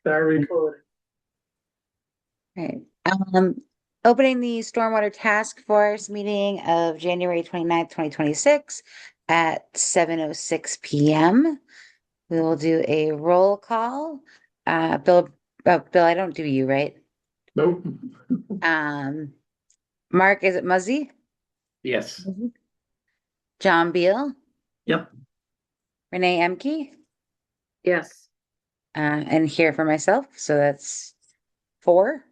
Start recording. Right. Um, Opening the Stormwater Task Force meeting of January 29th, 2026 at 7:06 p.m. We will do a roll call. Bill, I don't do you, right? Nope. Um, Mark, is it Muzzy? Yes. Mhm. John Beal, Yep. Renee Emke, Yes. and here for myself. So that's four.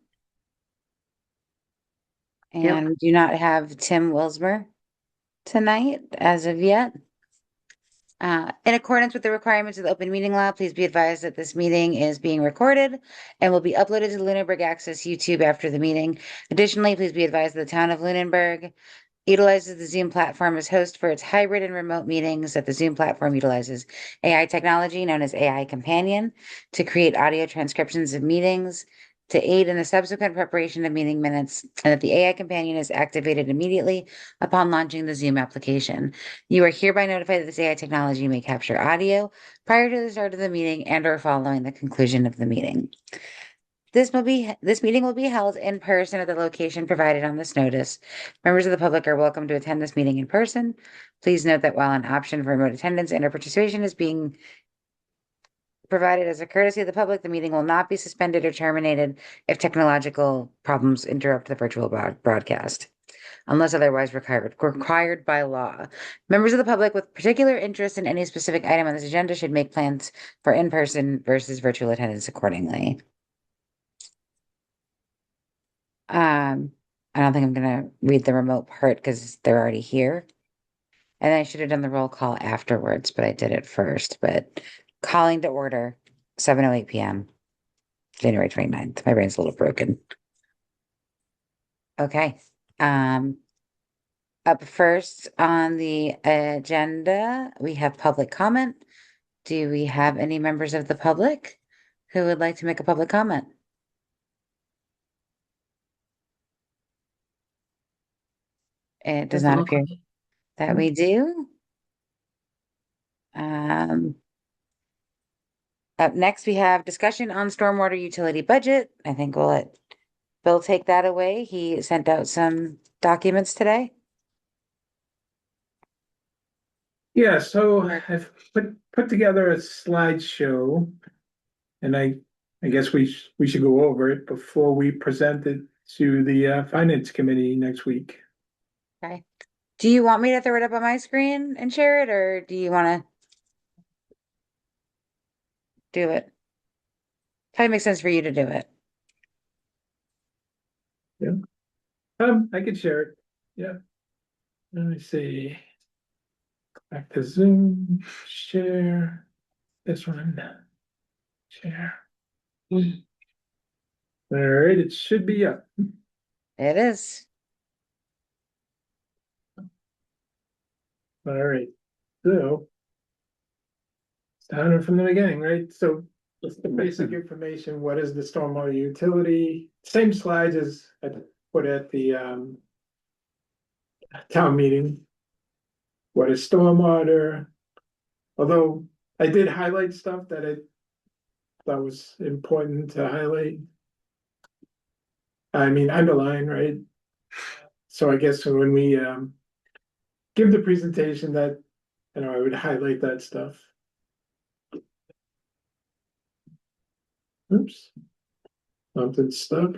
Yep. And we do not have Tim Wilsmer tonight as of yet. In accordance with the requirements of the open meeting law, please be advised that this meeting is being recorded and will be uploaded to the Lunenburg Access YouTube after the meeting. Additionally, please be advised that the town of Lunenburg utilizes the Zoom platform as host for its hybrid and remote meetings, that the Zoom platform utilizes AI technology known as AI Companion to create audio transcriptions of meetings to aid in the subsequent preparation of meeting minutes, and that the AI Companion is activated immediately upon launching the Zoom application. You are hereby notified that this AI technology may capture audio prior to the start of the meeting and or following the conclusion of the meeting. This meeting will be held in person at the location provided on this notice. Members of the public are welcome to attend this meeting in person. Please note that while an option for remote attendance and or participation is being provided as a courtesy of the public, the meeting will not be suspended or terminated if technological problems interrupt the virtual broadcast, unless otherwise required by law. Members of the public with particular interest in any specific item on this agenda should make plans for in-person versus virtual attendance accordingly. I don't think I'm gonna read the remote part because they're already here. And I should have done the roll call afterwards, but I did it first. But calling to order, 7:08 p.m., January 29th. My brain's a little broken. Okay. Um, Up first on the agenda, we have public comment. Do we have any members of the public who would like to make a public comment? It does Doesn't not look appear like. that we do. Um, Up next, we have discussion on stormwater utility budget. I think we'll let Bill take that away. He sent out some documents today. Yeah, so Right. I've put together a slideshow, and I guess we should go over it before we present it to the finance committee next week. Okay. Do you want me to throw it up on my screen and share it, or do you want to do it? Probably makes sense for you to do it. Yeah. I can share it. Yeah. Let me see. Back to Zoom, share this one. Share. Mm. All right, it should be up. It is. All right. So starting from the beginning, right? So just the basic information. What is the stormwater utility? Same slides as I put at the town meeting. What is stormwater? Although I did highlight stuff that I thought was important to highlight. I mean, underline, right? So I guess when we give the presentation that, I would highlight that stuff. Oops. Something stuck.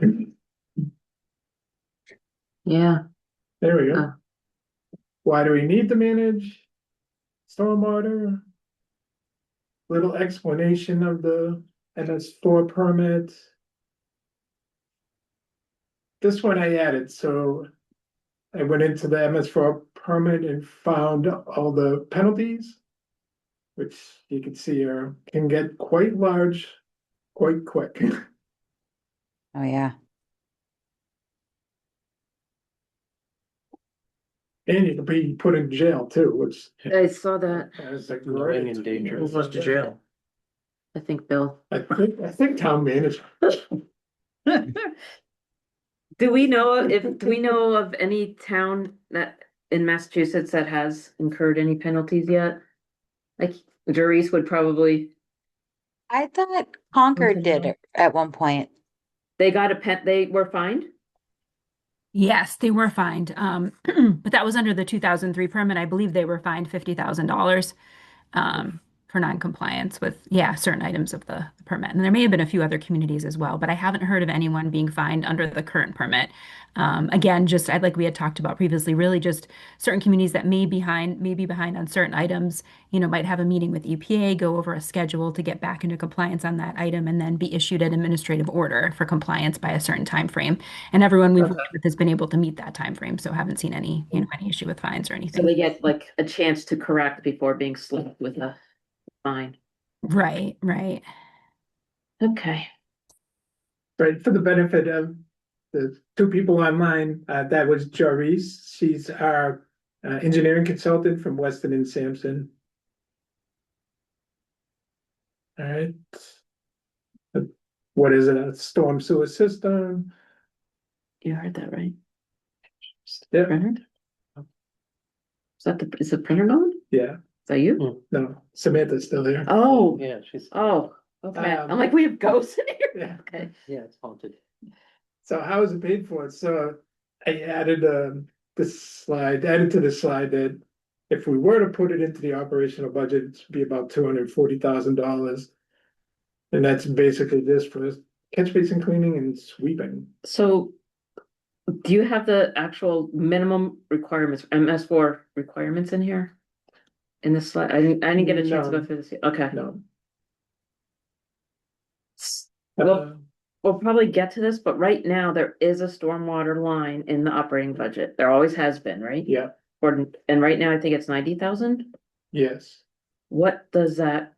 Yeah. There we go. Uh, Why do we need to manage stormwater? Little explanation of the MS4 permit. This one I added, so I went into the MS4 permit and found all the penalties, which you can see are can get quite large, quite quick. Oh, yeah. And you can be put in jail too, which I saw that. is a Living great. in danger. Who goes to jail? I think Bill. I think town manager. Do we know of any town that in Massachusetts that has incurred any penalties yet? Like Doris would probably, I thought Concord did it at one point. They got a pen, they were fined? Yes, they were fined. But that was under the 2003 permit. I believe they were fined $50,000 for non-compliance with, yeah, certain items of the permit. And there may have been a few other communities as well, but I haven't heard of anyone being fined under the current permit. Again, just I'd like we had talked about previously, really just certain communities that may be behind on certain items, might have a meeting with EPA, go over a schedule to get back into compliance on that item, and then be issued an administrative order for compliance by a certain time frame. And everyone we've worked with has been able to meet that time frame, so haven't seen any, any issue with fines or So anything. they get like a chance to correct before being slapped with a fine. Right, right. Okay. Right, for the benefit of the two people online, that was Joris. She's our engineering consultant from Weston and Sampson. All right. What is it? A storm sewer system? You heard that right? Yeah, Printer? Is the printer going? yeah. Is that you? No, Samantha's still here. Oh, Yeah, she's. oh, okay. I'm Um, like, we have ghosts in here. Yeah. Okay. Yeah, it's haunted. So how is it paid for? So I added this slide, added to the slide that if we were to put it into the operational budget, it'd be about $240,000. And that's basically just for catch basin cleaning and sweeping. So do you have the actual minimum requirements, MS4 requirements in here? In this slide? I didn't get a chance to go No. through this. Okay. No. Well, we'll probably get to this, but right now there is a stormwater line in the operating budget. There always has been, right? Yeah, And right now I think it's 90,000. yes. What does that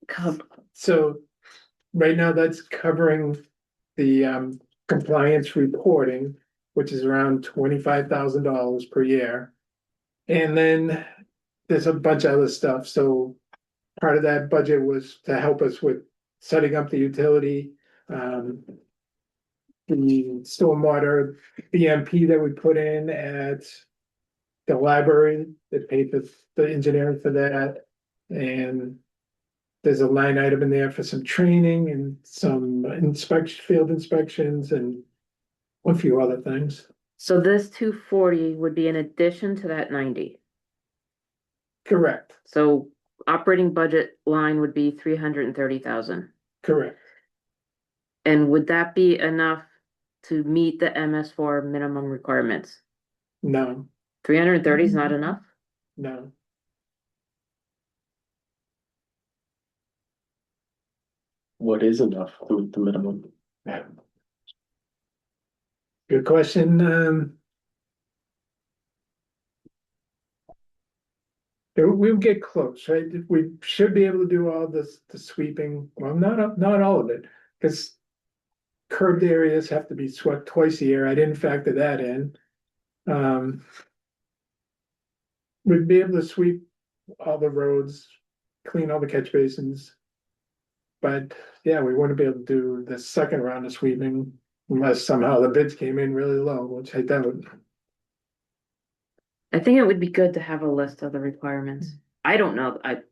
cover? So right now that's covering the compliance reporting, which is around $25,000 per year. And then there's a bunch of other stuff. So part of that budget was to help us with setting up the utility, the stormwater BMP that we put in at the library that paid the engineering for that. And there's a line item in there for some training and some field inspections and a few other things. So this 240 would be in addition to that 90. Correct, So operating budget line would be 330,000. correct. And would that be enough to meet the MS4 minimum requirements? No, 330 is not enough? no. What is enough to meet the minimum? Good question. We'll get close, right? We should be able to do all this, the sweeping, well, not all of it, because curbed areas have to be swept twice a year. I didn't factor that in. We'd be able to sweep all the roads, clean all the catch basins. But yeah, we wouldn't be able to do the second round of sweeping unless somehow the bids came in really low, which I doubt. I think it would be good to have a list of the requirements. I don't know, I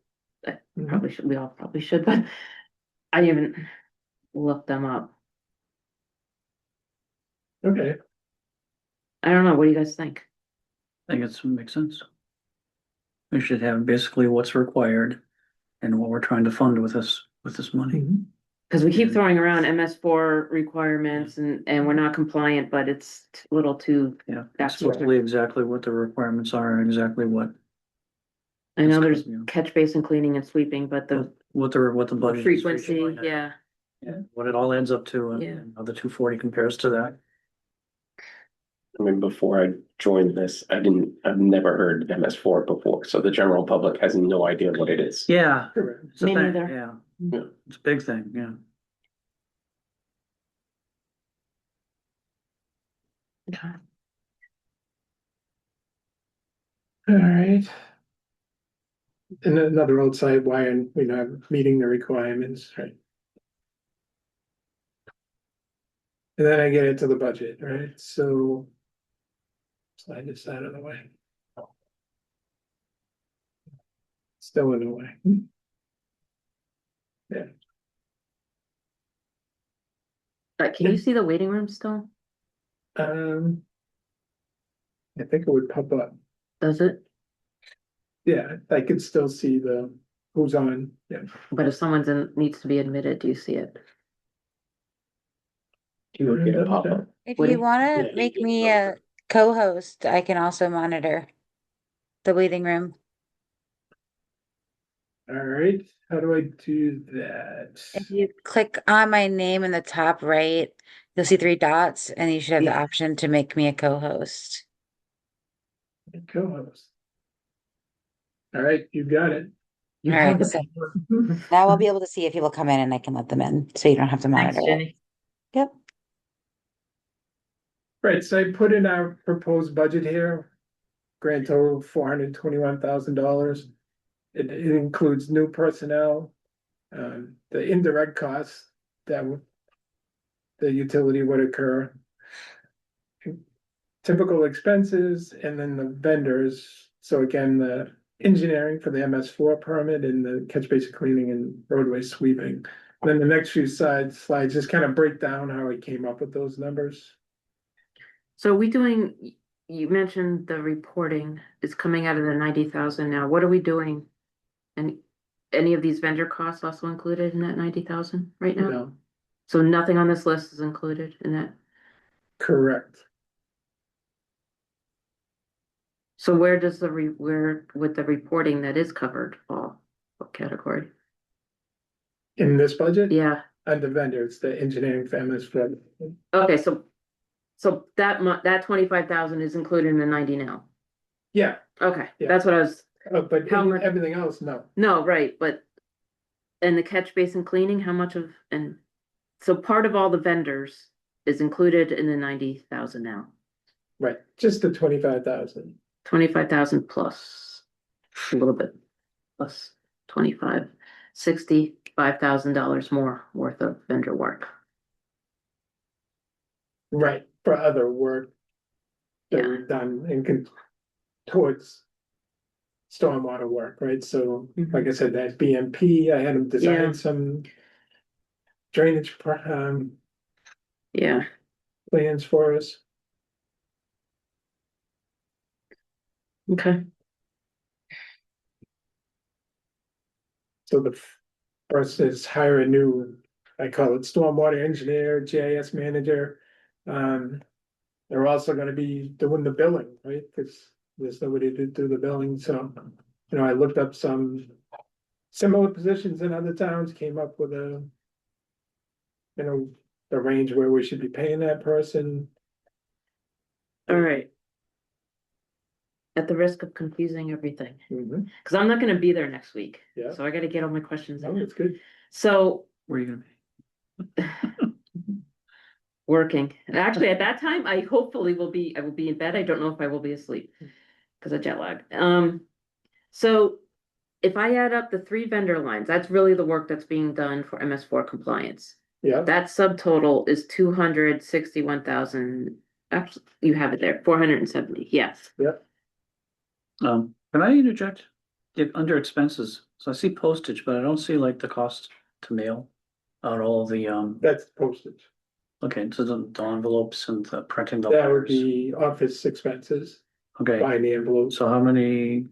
Mhm. probably should, we all probably should, but I haven't looked them up. Okay, I don't know, what do you guys think? I think it makes sense. We should have basically what's required and what we're trying to fund with this money. Mhm. Cause we keep throwing around MS4 requirements and we're not compliant, but it's a little too, Yeah, That's explicitly exactly what the requirements are and exactly what, I know It's there's good, yeah. catch basin cleaning and sweeping, but the what the budget. is frequency, reaching right now. yeah. Yeah, what it all adds up to Yeah. and how the 240 compares to that. I mean, before I joined this, I've never heard MS4 before, so the general public has no idea what it is. Yeah. correct. It's a Me thing, neither. Yeah. Yeah. It's a big thing, yeah. All right. And another old site, why and we're not meeting the requirements, right? And then I get into the budget, right? So slide this out of the way. Still in the way. Can you see the waiting room still? Um. I think it would pop up. Does it? Yeah, I could still see the who's on. Yeah. But if someone's needs to be admitted, do you see it? You would get a pop-up. If Would you it? want Yeah, to you make get me a a co-host, I can also monitor the waiting room. All right, how do I do that? If you click on my name in the top right, you'll see three dots and you should have the Yeah. option to make me a co-host. Co-host. All right, you got it. You All have right, the so paper. now I'll be able to see if people come in and I can let them in, so you don't have to Thanks, monitor it. Jenny. Yep. Right, so I put in our proposed budget here. Grand total $421,000. It includes new personnel, the indirect costs that the utility would occur. Typical expenses and then the vendors. So again, the engineering for the MS4 permit and the catch basin cleaning and roadway sweeping. Then the next few slides just kind of break down how we came up with those numbers. So we doing, you mentioned the reporting is coming out of the 90,000 now. What are we doing? And any of these vendor costs also included in that 90,000 right now? No, So nothing on this list is included in that? correct. So where does where with the reporting that is covered fall? What category? In this budget, Yeah, and the vendors, the engineering for MS4. okay, so that 25,000 is included in the 90 now. Yeah, Okay, Yeah. that's what I was, but How much- everything else, no. no, right, but and the catch basin cleaning, how much of, and so part of all the vendors is included in the 90,000 now. Right, just the 25,000. 25,000 plus a little bit plus 25, $65,000 more worth of vendor work. Right, for other work that Yeah. we've done towards stormwater work, right? So, like I said, that BMP, I had them Yeah. design some drainage Yeah, plans for us. okay. So the first is hire a new, I call it stormwater engineer, GIS manager. They're also gonna be doing the billing, right? Because there's nobody to do the billing, so, I looked up some similar positions in other towns, came up with the range where we should be paying that person. All right. At the risk of confusing everything, Mhm. because I'm not gonna be there next week. Yeah. So I gotta get all my questions No, in. it's good. So Where are you gonna be? working, and actually at that time, I hopefully I will be in bed. I don't know if I will be asleep because of jet lag. So if I add up the three vendor lines, that's really the work that's being done for MS4 compliance. Yeah, That subtotal is 261,000. Actually, you have it there, 470. Yes. Can I interject? Under expenses, so I see postage, but I don't see like the cost to mail out all the, that's postage. okay, so the envelopes and the printing the That would letters. be office expenses, Okay, buying the envelopes. so how many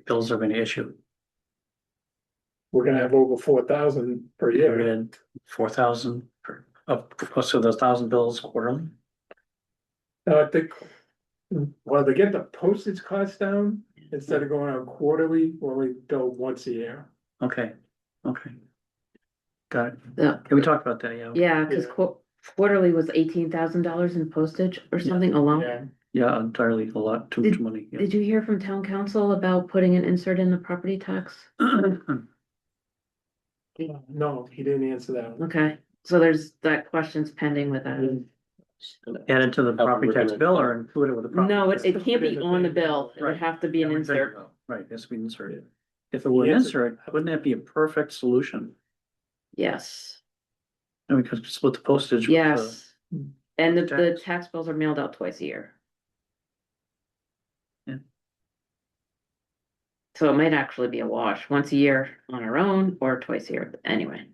bills are gonna issue? We're gonna have over 4,000 per We're year. gonna 4,000 per, so those 1,000 bills quarterly? I think, well, to get the postage costs down, instead of going out quarterly, we'll only bill once a year. Okay, okay. Got it. Yeah. Can we talk about that? Yeah. Yeah, because Yeah. quarterly was $18,000 in postage or something alone. Yeah, Yeah, entirely a lot, too much money. yeah. Did you hear from town council about putting an insert in the property tax? no, he didn't answer that one. Okay, so there's that question's pending with that. Add it to the property tax bill or include it with the property? No, tax? it can't be on the bill. It would Right. have to be an insert. Right, it has to be inserted. If it were an Yes. insert, wouldn't that be a perfect solution? Yes, And we could split the postage. with the- yes. And the tax. tax bills are mailed out twice a year. Yeah. So it might actually be a wash, once a year on our own or twice a year, anyway.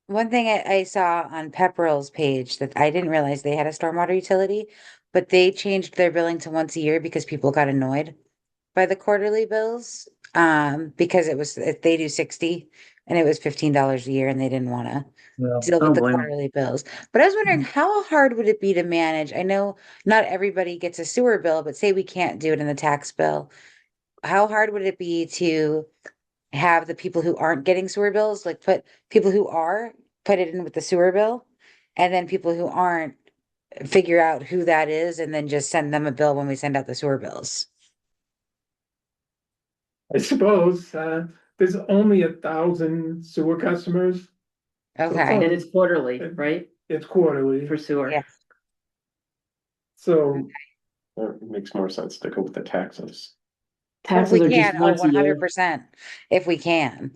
One thing I saw on Pepperell's page that I didn't realize they had a stormwater utility, but they changed their billing to once a year because people got annoyed by the quarterly bills. Because it was, they do 60 and it was $15 a year and they didn't want to Yeah. deal I with don't the blame 'em. quarterly bills. But I was wondering, Mhm. how hard would it be to manage? I know not everybody gets a sewer bill, but say we can't do it in the tax bill. How hard would it be to have the people who aren't getting sewer bills, like put people who are, put it in with the sewer bill, and then people who aren't, figure out who that is and then just send them a bill when we send out the sewer bills? I suppose, there's only 1,000 sewer customers. So it's Okay, And it's quarterly, And- right? It's quarterly, For sewer. yeah, so It makes more sense to go with the taxes. well, if Taxes we are can, just oh, once a year. 100%, if we can.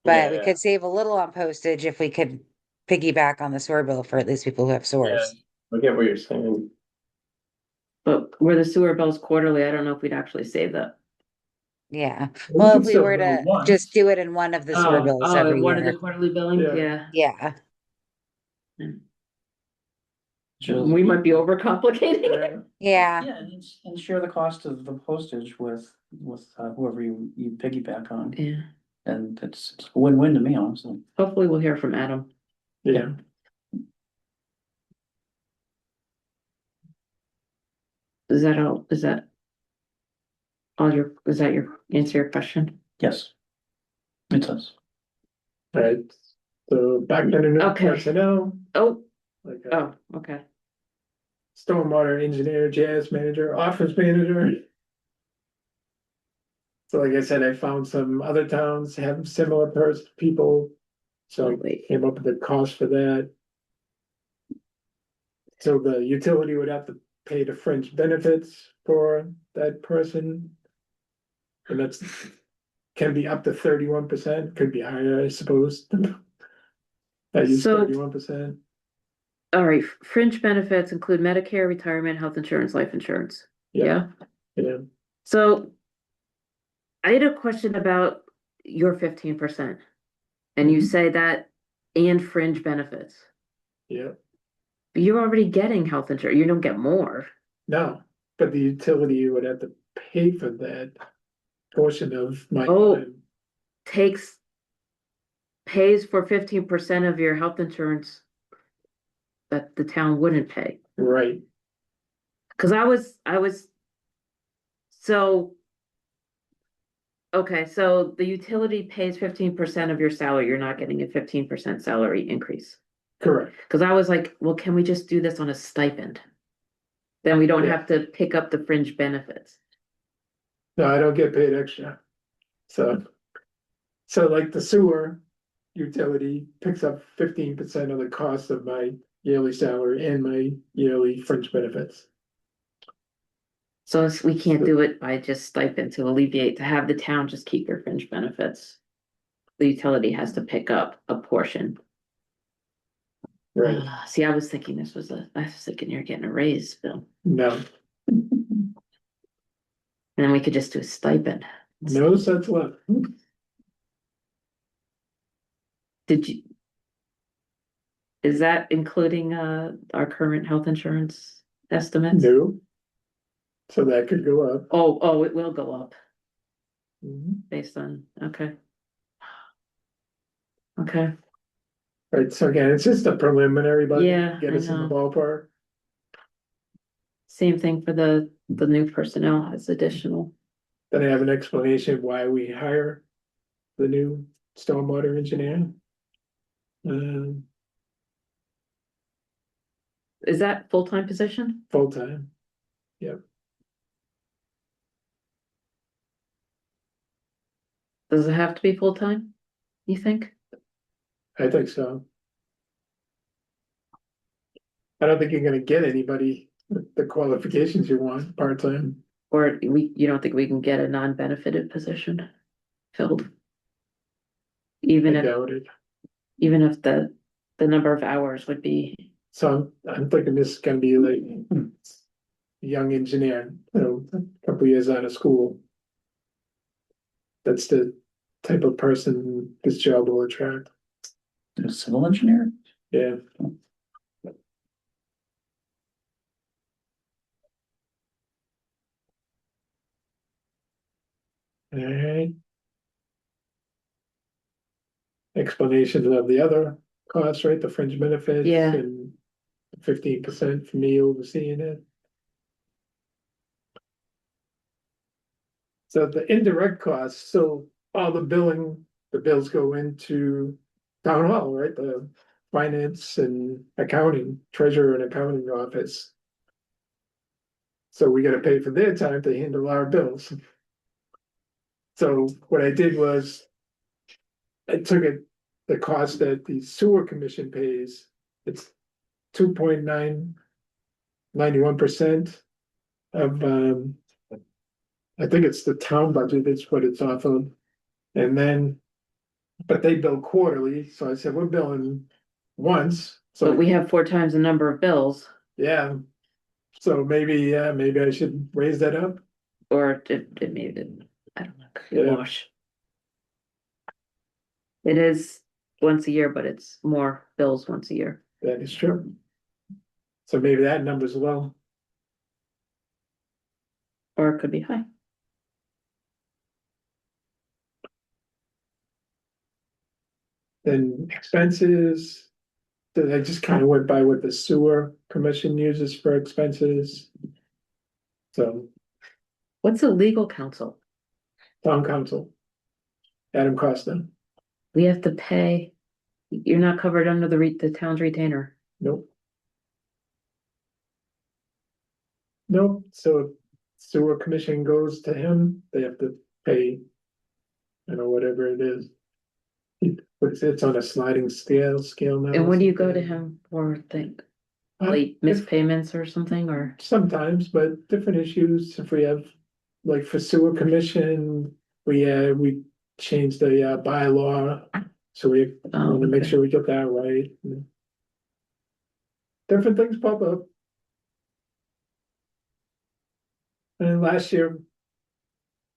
But we Yeah, could save a little on postage if we could piggyback on the sewer bill for at least people who have yeah, sewers. I get what you're saying. But where the sewer bill's quarterly, I don't know if we'd actually save that. Yeah, we well, can if we still were go to just once. do it in one of the sewer bills every One of the year. quarterly billing, Yeah. yeah. Yeah, Just- We might be overcomplicating it. Yeah. yeah, Yeah, and share the cost of the postage with whoever you piggyback on, Yeah, and it's a win-win to me, honestly. hopefully we'll hear from Adam. Yeah, Is that all, is that is that your, answer your question? Yes. It does. right, so back to the new Okay. personnel, Oh, like, okay. stormwater engineer, jazz manager, office manager. So like I said, I found some other towns have similar people, so I Wait. came up with the cost for that. So the utility would have to pay the fringe benefits for that person. And that's, can be up to 31%, could be higher, I suppose. I use So- 31%. All right, fringe benefits include Medicare, retirement, health insurance, life insurance. Yeah. Yeah, Yeah, so I had a question about your 15%. And you Mhm. say that and fringe benefits. yeah, But you're already getting health insurance. You don't get more. no, but the utility would have to pay for that portion of my Oh. time. Pays for 15% of your health insurance that the town wouldn't pay. Right, Cause I was. So. Okay, so the utility pays 15% of your salary. You're not getting a 15% salary increase. correct, Cause I was like, well, can we just do this on a stipend? Then we don't Yeah. have to pick up the fringe benefits. no, I don't get paid extra. So like the sewer utility picks up 15% of the cost of my yearly salary and my yearly fringe benefits. We can't do it by just stipend to alleviate, to have the town just keep their fringe benefits. The utility has to pick up a portion. Right, See, I was thinking you're getting a raise, Bill. no, And then we could just do a stipend. no such luck. Did you? Is that including our current health insurance estimates? No. So that could go up. Oh, it will go up Mhm. based on, okay. Okay, Right, so again, it's just a preliminary budget, Yeah, get I us in the know. ballpark. same thing for the new personnel as additional. Then I have an explanation why we hire the new stormwater engineer. Is that full-time position? Full-time, Does it have to be full-time, you think? I think so. I don't think you're gonna get anybody with the qualifications you want, part-time. Or you don't think we can get a non-benefited position filled? I Even if doubt it. the number of hours would be, So I'm thinking this is gonna be like a young engineer, a couple years out of school. That's the type of person this job will attract. The civil engineer? Yeah. Alright. Explanations of the other costs, right, the fringe benefits. Yeah. And 15% for me overseeing it. So the indirect costs, so all the bills go into town hall, right, the finance and accounting, treasurer and accounting office. So we gotta pay for their time to handle our bills. So what I did was, I took the cost that the sewer commission pays, it's 2.91% of, I think it's the town budget, it's what it's off of. And then, but they bill quarterly, so I said, we're billing once, so But we have 4 times the number of bills, yeah. So maybe I should raise that up. or it maybe, I don't know, could be a Yeah. wash. It is once a year, but it's more bills once a year. That is true. So maybe that number's low. Or it could be high. Then expenses. So I just kind of went by what the sewer commission uses for expenses. So What's a legal counsel? town council. Adam Costa, We have to pay, you're not covered under the town's retainer. nope. Nope, so if sewer commission goes to him, they have to pay. You know, whatever it is. It's on a sliding scale now. And when do you go to him for think, late missed payments or something, or? Sometimes, but different issues, if we have, like for sewer commission, we changed the bylaw. So we Oh, want to make okay. sure we get that right. Different things pop up. And last year.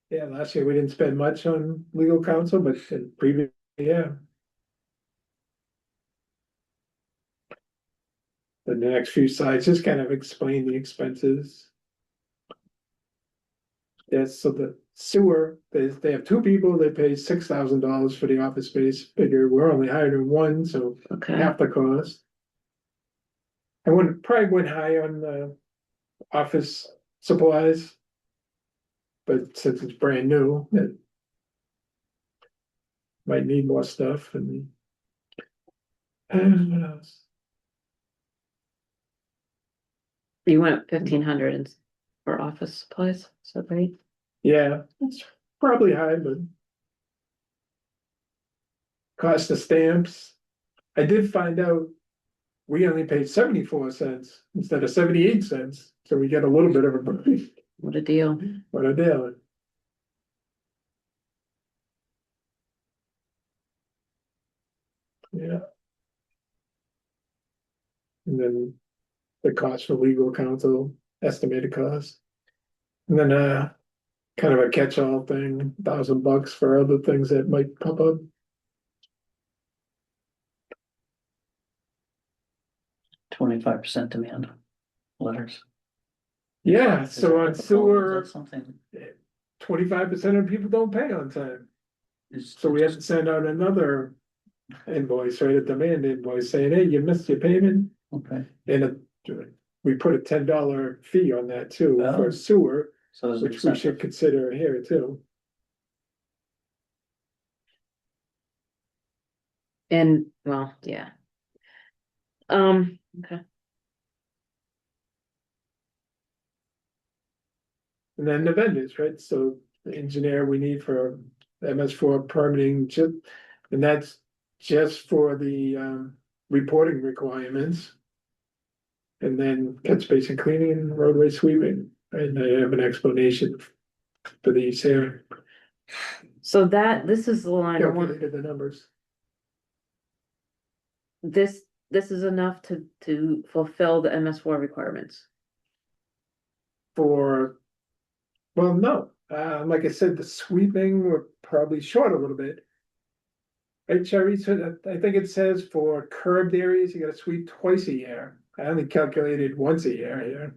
Yeah, last year we didn't spend much on legal counsel, but in previous, yeah. The next few slides just kind of explain the expenses. Yes, so the sewer, they have 2 people, they pay $6,000 for the office space, figure we're only hiring one, so Okay, half the cost. I probably went high on the office supplies. But since it's brand new, it might need more stuff and what else? you went 1,500 for office supplies, is that right? Yeah, it's probably high, but cost of stamps. I did find out we only paid 74 cents instead of 78 cents, so we get a little bit of a break. What a deal. What a deal. Yeah. And then the cost for legal counsel, estimated cost. And then kind of a catch-all thing, $1,000 for other things that might pop up. 25% demand letters. Yeah, Is so that on typical? Is sewer, that something? 25% of people don't pay on time. So we have to send out another invoice, right, a demand invoice saying, hey, you missed your payment. Okay, And we put a $10 fee on that too Oh. for sewer, so there's an which we should incentive. consider here too. And, well, yeah. Okay, And then the vendors, right, so the engineer we need for MS4 permitting, and that's just for the reporting requirements. And then catch basin cleaning and roadway sweeping, and I have an explanation for these here, so this is the line, I want, calculated the numbers. this is enough to fulfill the MS4 requirements. For, well, no, like I said, the sweeping, we're probably short a little bit. Right, Sherry, so I think it says for curbed areas, you gotta sweep twice a year. I only calculated once a year here.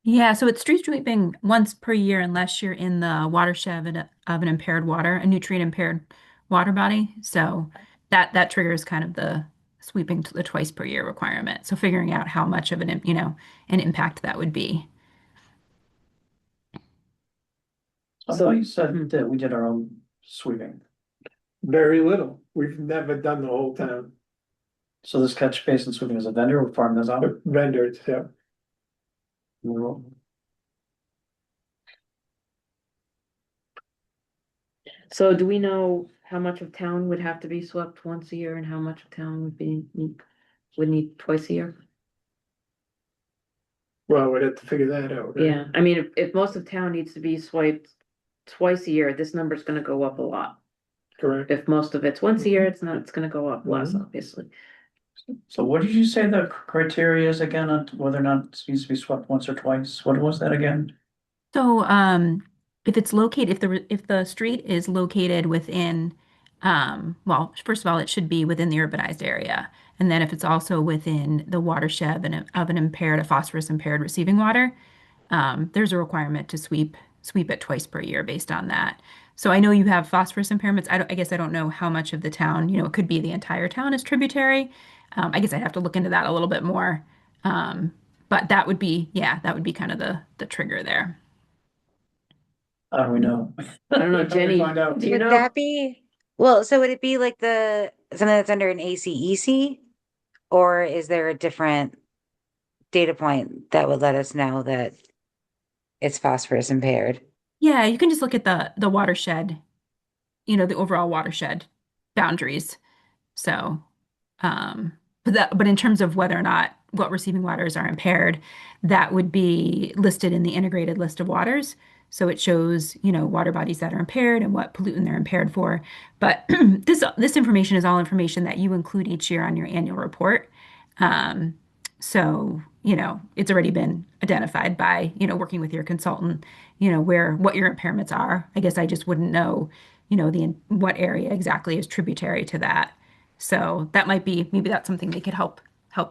Yeah, so it's street sweeping once per year unless you're in the watershed of an impaired water, a nutrient impaired water body. So that triggers kind of the sweeping to the twice per year requirement. So figuring out how much of an impact that would be. I thought you said that we did our own sweeping. Very little. We've never done the whole town. So this catch basin sweeping is a vendor who farmed this out? Vendors, yeah. So do we know how much of town would have to be swept once a year and how much of town would need twice a year? Well, we'd have to figure that out. Right? Yeah, I mean, if most of town needs to be swiped twice a year, this number's gonna go up a lot. Correct. If most of it's once a year, it's not, it's gonna go up less, Mhm. obviously. So what did you say the criteria is again on whether or not it needs to be swept once or twice? What was that again? So if it's located, if the street is located within, well, first of all, it should be within the urbanized area. And then if it's also within the watershed of an impaired, a phosphorus impaired receiving water, there's a requirement to sweep it twice per year based on that. So I know you have phosphorus impairments. I guess I don't know how much of the town, it could be the entire town is tributary. I guess I'd have to look into that a little bit more. But that would be, yeah, that would be kind of the trigger there. How do we know? I don't know, How do we Jenny, find out? do you Would know? that be, well, so would it be like something that's under an ACEC? Or is there a different data point that would let us know that it's phosphorus impaired? Yeah, you can just look at the watershed, the overall watershed boundaries. So, um, but in terms of whether or not what receiving waters are impaired, that would be listed in the integrated list of waters. So it shows, water bodies that are impaired and what pollutant they're impaired for. But this information is all information that you include each year on your annual report. Um, so, it's already been identified by, working with your consultant, what your impairments are. I guess I just wouldn't know, what area exactly is tributary to that. So that maybe that's something they could help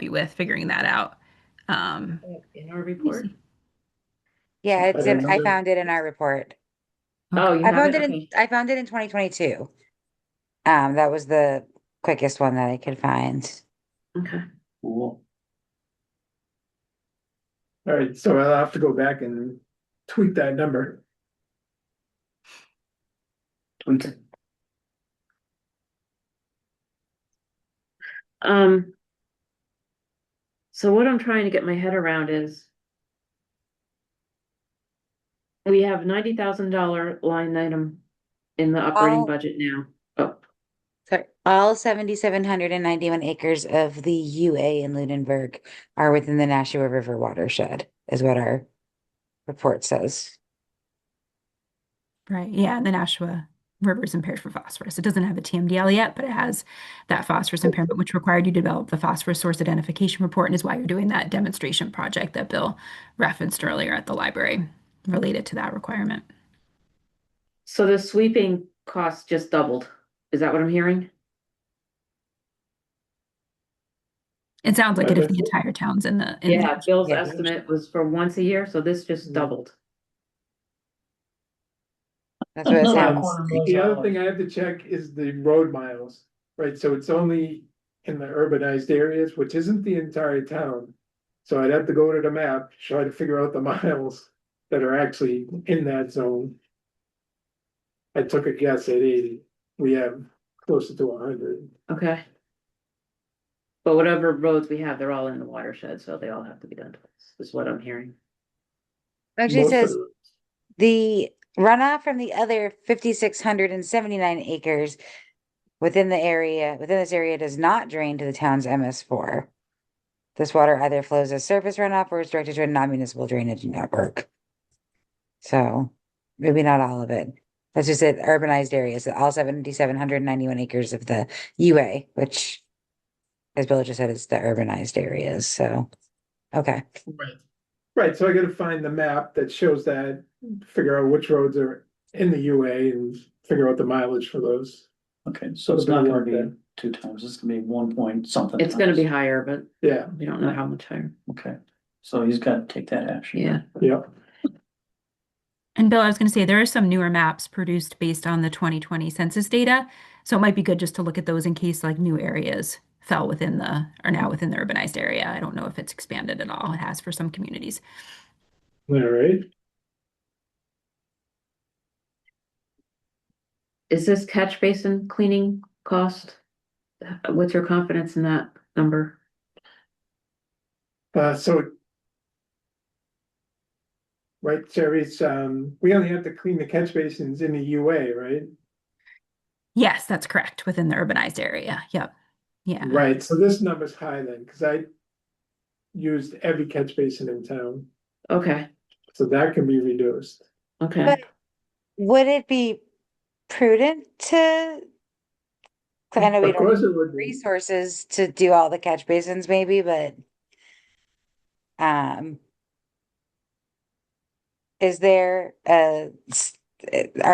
you with figuring that out. Um, In our report? Yeah, I didn't know I that. found it in our report. Oh, you I have found it, it okay. I found it in 2022. That was the quickest one that I could find. Okay. Cool. All right, so I'll have to go back and tweak that number. Tweet it. Um. So what I'm trying to get my head around is. We have $90,000 line item in the operating All- budget now. Oh, Sorry, all 7,791 acres of the UA in Lunenburg are within the Nashua River watershed, is what our report says. right. Yeah. The Nashua River is impaired for phosphorus. It doesn't have a TMDL yet, but it has that phosphorus impairment, which required you to develop the phosphorus source identification report and is why you're doing that demonstration project that Bill referenced earlier at the library related to that requirement. so the sweeping cost just doubled. Is that what I'm hearing? It sounds like it if the entire town's in the Yeah, Bill's Yeah. estimate was for once a year, so this just Mhm. doubled. That's what it Another sounds. $250,000. The other thing I have to check is the road miles, right? So it's only in the urbanized areas, which isn't the entire town. So I'd have to go to the map, try to figure out the miles that are actually in that zone. I took a guess at 80. We have closer to 100. Okay. But whatever roads we have, they're all in the watershed, so they all have to be done twice, is what I'm hearing. Actually, it Most of says the- the runoff from the other 5,679 acres within this area does not drain to the town's MS4. This water either flows as surface runoff or is directed to a non-municipal drainage network. So maybe not all of it. That's just it, urbanized areas, all 7,791 acres of the UA, which, as Bill just said, is the urbanized areas. So, okay. Right. Right, so I gotta find the map that shows that, figure out which roads are in the UA and figure out the mileage for those. Okay, so it's Little not bit of gonna work be there. 2 times, it's gonna be 1 point something. It's gonna be times. higher, but Yeah, we don't know how much higher. Okay, so he's gotta take that action. Yeah. yeah, And Bill, I was going to say there are some newer maps produced based on the 2020 census data. So it might be good just to look at those in case like new areas fell within are now within the urbanized area. I don't know if it's expanded at all. It has for some communities. all right. Is this catch basin cleaning cost? What's your confidence in that number? So. Right, Sherry's, we only have to clean the catch basins in the UA, right? Yes, that's correct. Within the urbanized area. Yep. Yeah. Right, so this number's high then, because I used every catch basin in town, Okay, so that can be reduced. okay. But would it be prudent to, I know we Of don't course have it would be, resources to do all the catch basins maybe, but um is there are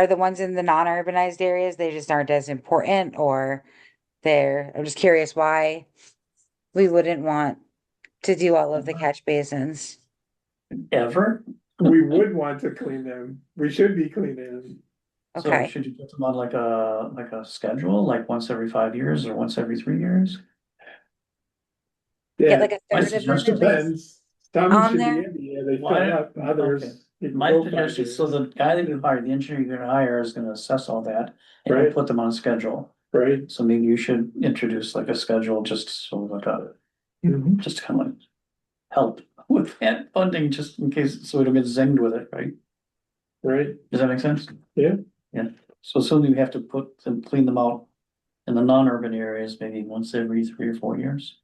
the ones in the non-urbanized areas, they just aren't as important, or I'm just curious why we wouldn't want to do all of the catch basins. Ever? we would want to clean them, we should be cleaning them. So Okay, should you put them on like a schedule, like once every 5 years or once every 3 years? get Yeah, like a My third of them suggestion at least depends, some on should be there. in here, they fill Why- up, okay. others. you can My go 5 suggestion, so years. the guy that you hire, the engineer you're gonna hire is gonna assess all that and he'll Right. put them on a schedule. Right, So maybe you should introduce like a schedule, just so like just to kind of like help with that funding, just in case, so we don't get zinged with it, right? right, Does that make sense? Yeah. Yeah, so soon you have to put them, clean them out in the non-urban areas, maybe once every 3 or 4 years.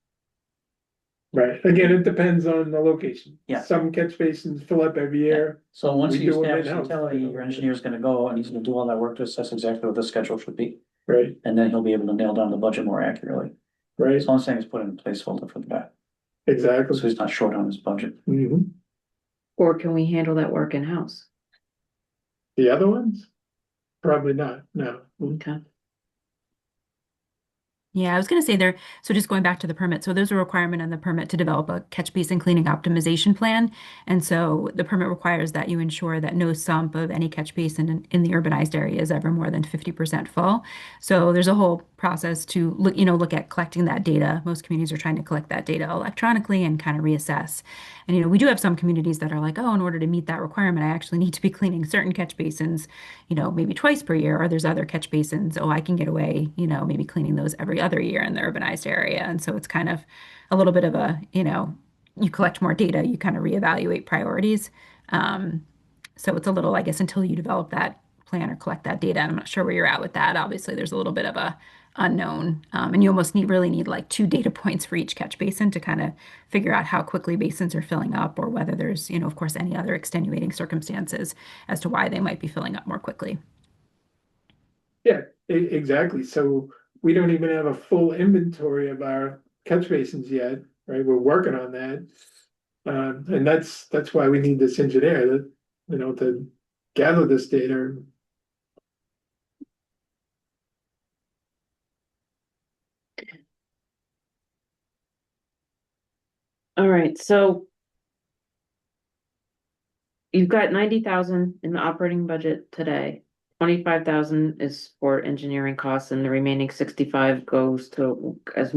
right, again, it depends on the location. Yeah. Some catch basins fill up every year, So once We you do 'em establish the in-house, utility, you know. your engineer's gonna go and he's gonna do all that work to assess exactly what the schedule should be. right, And then he'll be able to nail down the budget more accurately. right, So all I'm saying is put in a placeholder for that, exactly. so he's not short on his budget. Mhm. Or can we handle that work in-house? The other ones? Probably not, no. Okay. Yeah, I was going to say there. So just going back to the permit. So there's a requirement in the permit to develop a catch basin cleaning optimization plan. And so the permit requires that you ensure that no sump of any catch basin in the urbanized area is ever more than 50% full. So there's a whole process to look at collecting that data. Most communities are trying to collect that data electronically and kind of reassess. And we do have some communities that are like, oh, in order to meet that requirement, I actually need to be cleaning certain catch basins, maybe twice per year. Or there's other catch basins, oh, I can get away, maybe cleaning those every other year in the urbanized area. And so it's kind of a little bit of you collect more data, you kind of reevaluate priorities. So it's a little, I guess, until you develop that plan or collect that data. And I'm not sure where you're at with that. Obviously, there's a little bit of a unknown. And you almost really need like 2 data points for each catch basin to kind of figure out how quickly basins are filling up or whether there's, of course, any other extenuating circumstances as to why they might be filling up more quickly. Yeah, exactly, so we don't even have a full inventory of our catch basins yet, right, we're working on that. And that's why we need this engineer that, to gather this data. All right, so you've got 90,000 in the operating budget today. 25,000 is for engineering costs and the remaining 65 goes to as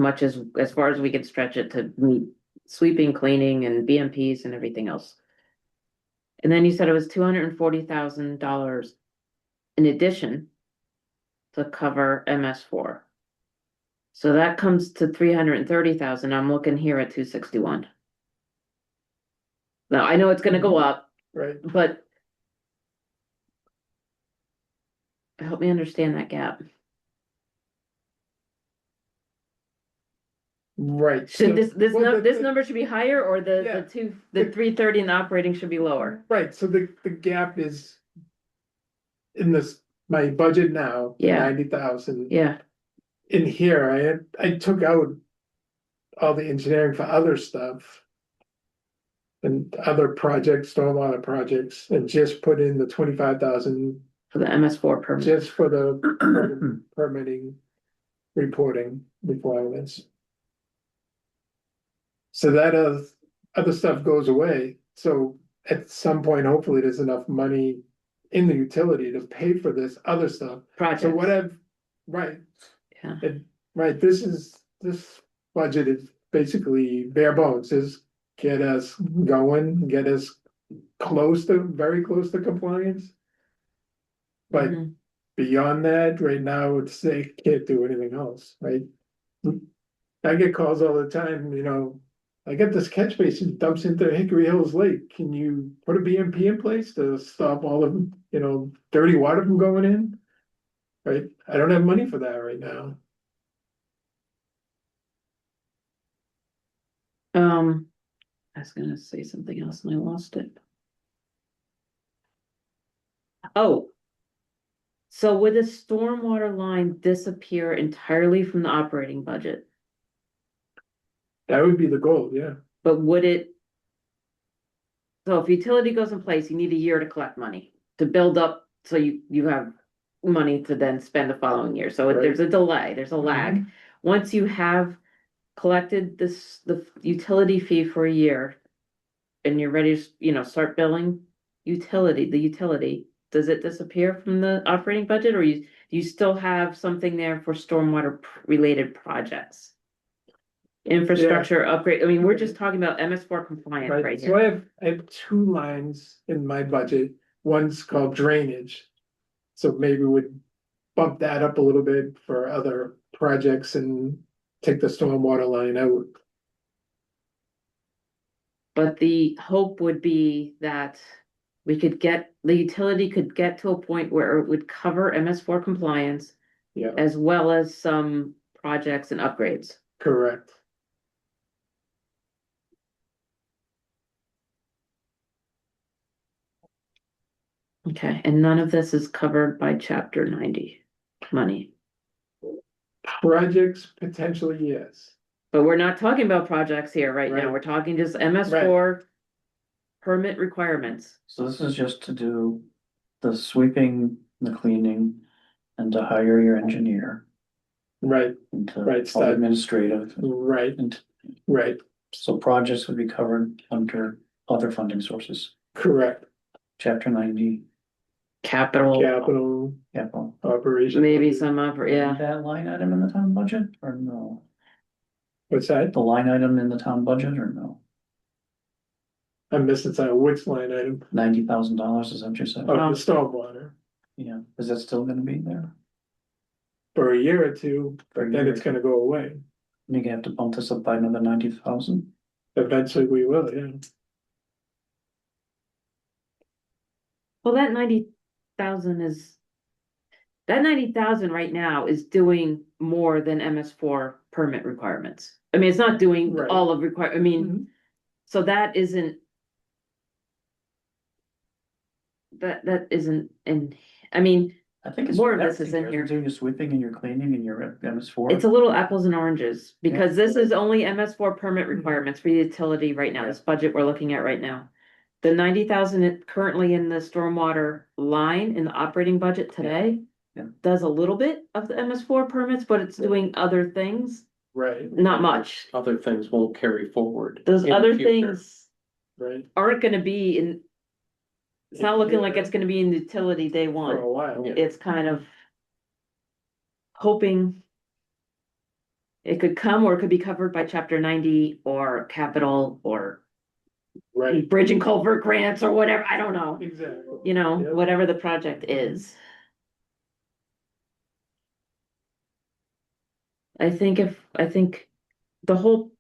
far as we can stretch it to meet sweeping, cleaning and BMPs and everything else. And then you said it was $240,000 in addition to cover MS4. So that comes to 330,000. I'm looking here at 261. Now I know it's gonna go up, Right, but help me understand that gap. right. Should Well, this number should be higher or Yeah. the 330 in the operating should be lower? Right, so the gap is in my budget now, Yeah. 90,000. Yeah, In here, I took out all the engineering for other stuff. And other projects, stormwater projects, and just put in the 25,000 For the MS4 permit. just for the permitting reporting requirements. So that other stuff goes away, so at some point, hopefully, there's enough money in the utility to pay for this other stuff. So Projects. whatever, right, Yeah. right, this budget is basically bare bones, is get us going, get us very close to compliance. But Mhm. beyond that, right now, it's, they can't do anything else, right? I get calls all the time, I get this catch basin dumps into Hickory Hills Lake, can you put a BMP in place to stop all of, dirty water from going in? Right, I don't have money for that right now. I was gonna say something else and I lost it. Oh. So would the stormwater line disappear entirely from the operating budget? That would be the goal, yeah, But would it? So if utility goes in place, you need a year to collect money, to build up, so you have money to then spend the following year. So Right. there's a delay, there's a lag. Once you have collected the utility fee for a year. And you're ready to, start billing the utility, does it disappear from the operating budget, or you still have something there for stormwater related projects? Infrastructure upgrade, I mean, we're just talking about MS4 compliance right, right so here. I have two lines in my budget, one's called drainage. So maybe we'd bump that up a little bit for other projects and take the stormwater line out. But the hope would be that the utility could get to a point where it would cover MS4 compliance. Yeah. As well as some projects and upgrades. Correct. Okay, and none of this is covered by chapter 90 money. Projects, potentially, yes. But we're not talking about projects here right now. Right. We're talking just MS4 permit requirements. So this is just to do the sweeping, the cleaning, and to hire your engineer. Right, And to Right, all start- administrative, right, and right, so projects would be covered under other funding sources, correct. chapter 90, Capital, Capital operation. maybe some upper, yeah. that line item in the town budget, or no? What's that? The line item in the town budget, or no? I'm missing something, which line item? $90,000, is that what you said? Oh, the stormwater, Yeah, is that still gonna be there? for a year or two, For a but then year? it's gonna go away. You're gonna have to bump this up by another 90,000? Eventually we will, yeah. Well, that 90,000 right now is doing more than MS4 permit requirements. I mean, it's not doing Right. all of I mean, Mhm. so that isn't. That isn't I mean, I think it's. More of this is in everything. here. You're doing your sweeping and your cleaning and your MS4. it's a little apples and oranges, because this is only MS4 permit requirements for utility right now, this budget we're looking at right now. The 90,000 currently in the stormwater line in the operating budget today. Yeah. Does a little bit of the MS4 permits, but it's doing other things, Right, not much. Other things won't carry forward. Those in the other future. things right, aren't gonna be in. It's not looking like it's gonna be in utility day for a one. while. Yeah. It's kind of. Hoping. It could come, or it could be covered by chapter 90 or capital or Right, bridge and culvert grants or whatever, I don't know, exactly. Yep. whatever the project is. I think the whole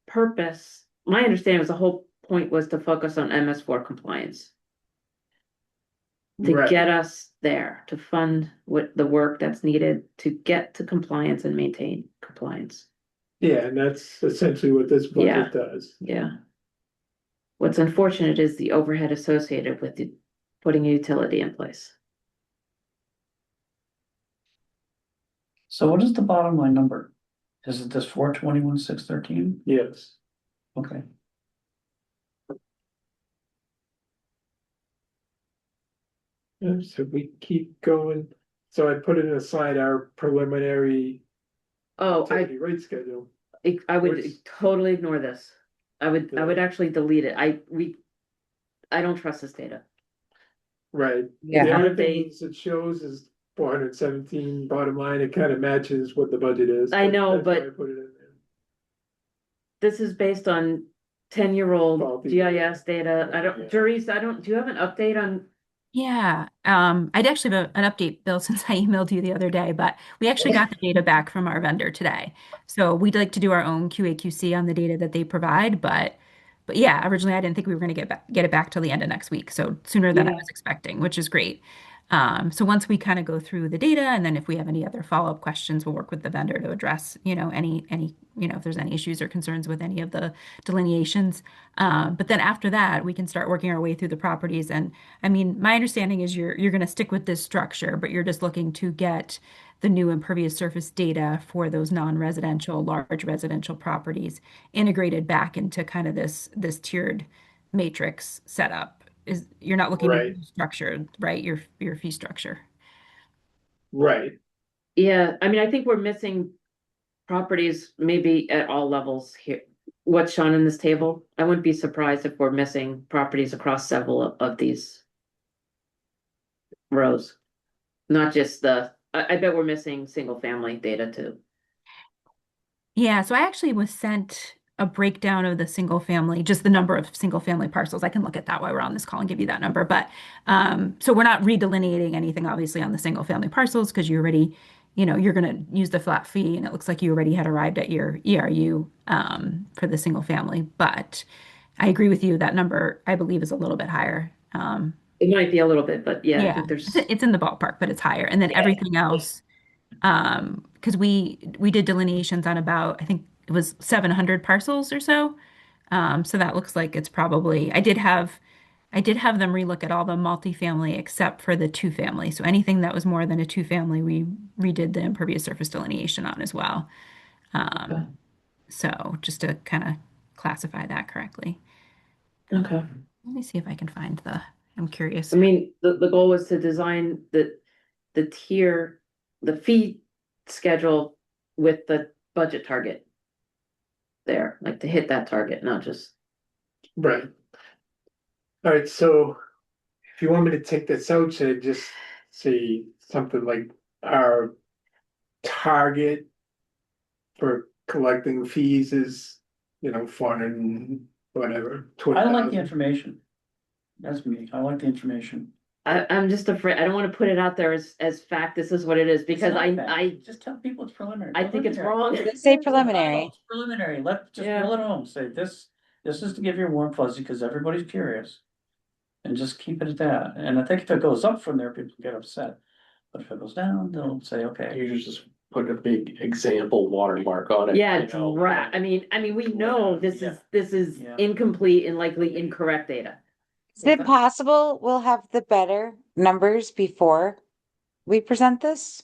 purpose, my understanding was the whole point was to focus on MS4 compliance. To Right. get us there, to fund what the work that's needed to get to compliance and maintain compliance. Yeah, and that's essentially what this Yeah. budget does. Yeah. What's unfortunate is the overhead associated with putting a utility in place. So what is the bottom line number? Is it this 421,613? Yes, Okay. So we keep going. So I put it aside our preliminary Oh, activity rate schedule. I would Which- totally ignore this. I would actually delete it. I don't trust this data. Right. Yeah. The only Update. thing it shows is 417 bottom line. It kind of matches what the budget is. I know, that's why but- I put it in there. This is based on 10-year-old Faulty GIS data. I Yeah. don't, Juries, do you have an update on? Yeah, I'd actually have an update, Bill, since I emailed you the other day, but we actually got the data back from our vendor today. So we'd like to do our own QA/QC on the data that they provide, but yeah, originally I didn't think we were going to get it back till the end of next week, so sooner than I Yeah. was expecting, which is great. So once we kind of go through the data, and then if we have any other follow-up questions, we'll work with the vendor to address, any, if there's any issues or concerns with any of the delineations. But then after that, we can start working our way through the properties. And I mean, my understanding is you're going to stick with this structure, but you're just looking to get the new impervious surface data for those non-residential, large residential properties integrated back into kind of this tiered matrix setup. You're not looking Right. at structure, right? Your fee structure. Right. Yeah, I mean, I think we're missing properties maybe at all levels here. What's shown in this table, I wouldn't be surprised if we're missing properties across several of these rows. Not just I bet we're missing single family data too. Yeah, so I actually was sent a breakdown of the single family, just the number of single family parcels. I can look at that while we're on this call and give you that number. But so we're not redelineating anything, obviously, on the single family parcels because you already, you're going to use the flat fee, and it looks like you already had arrived at your ERU for the single family. But I agree with you, that number, I believe, is a little bit higher. It might be a little bit, but yeah, I Yeah, think there's. it's in the ballpark, but it's higher. And then everything else, because we did delineations on about, I think it was 700 parcels or so. So that looks like it's probably, I did have them relook at all the multifamily except for the two family. So anything that was more than a two family, we redid the impervious surface delineation on as well. Okay. So just to kind of classify that correctly. Okay. Let me see if I can find I'm curious. I mean, the goal was to design the tier, the fee schedule with the budget target. There, like to hit that target, not just. Right. All right, so if you want me to take this out, should I just say something like our target for collecting fees is, 400 and whatever, I like the 20,000. information. That's me. I like the information. I'm just afraid, I don't wanna put it out there as fact, this is what it is, because It's not bad. I Just tell people it's preliminary. I think it's Preliminary. wrong. Say preliminary. It's preliminary. Just Yeah. drill it home. Say this is to give you a warm fuzzy because everybody's curious. And just keep it at that. And I think if it goes up from there, people get upset. But if it goes down, they'll say, okay. You just put a big example watermark on it. Yeah, you know. right, I mean, we know this is Yeah. incomplete and likely incorrect data. Is it possible we'll have the better numbers before we present this?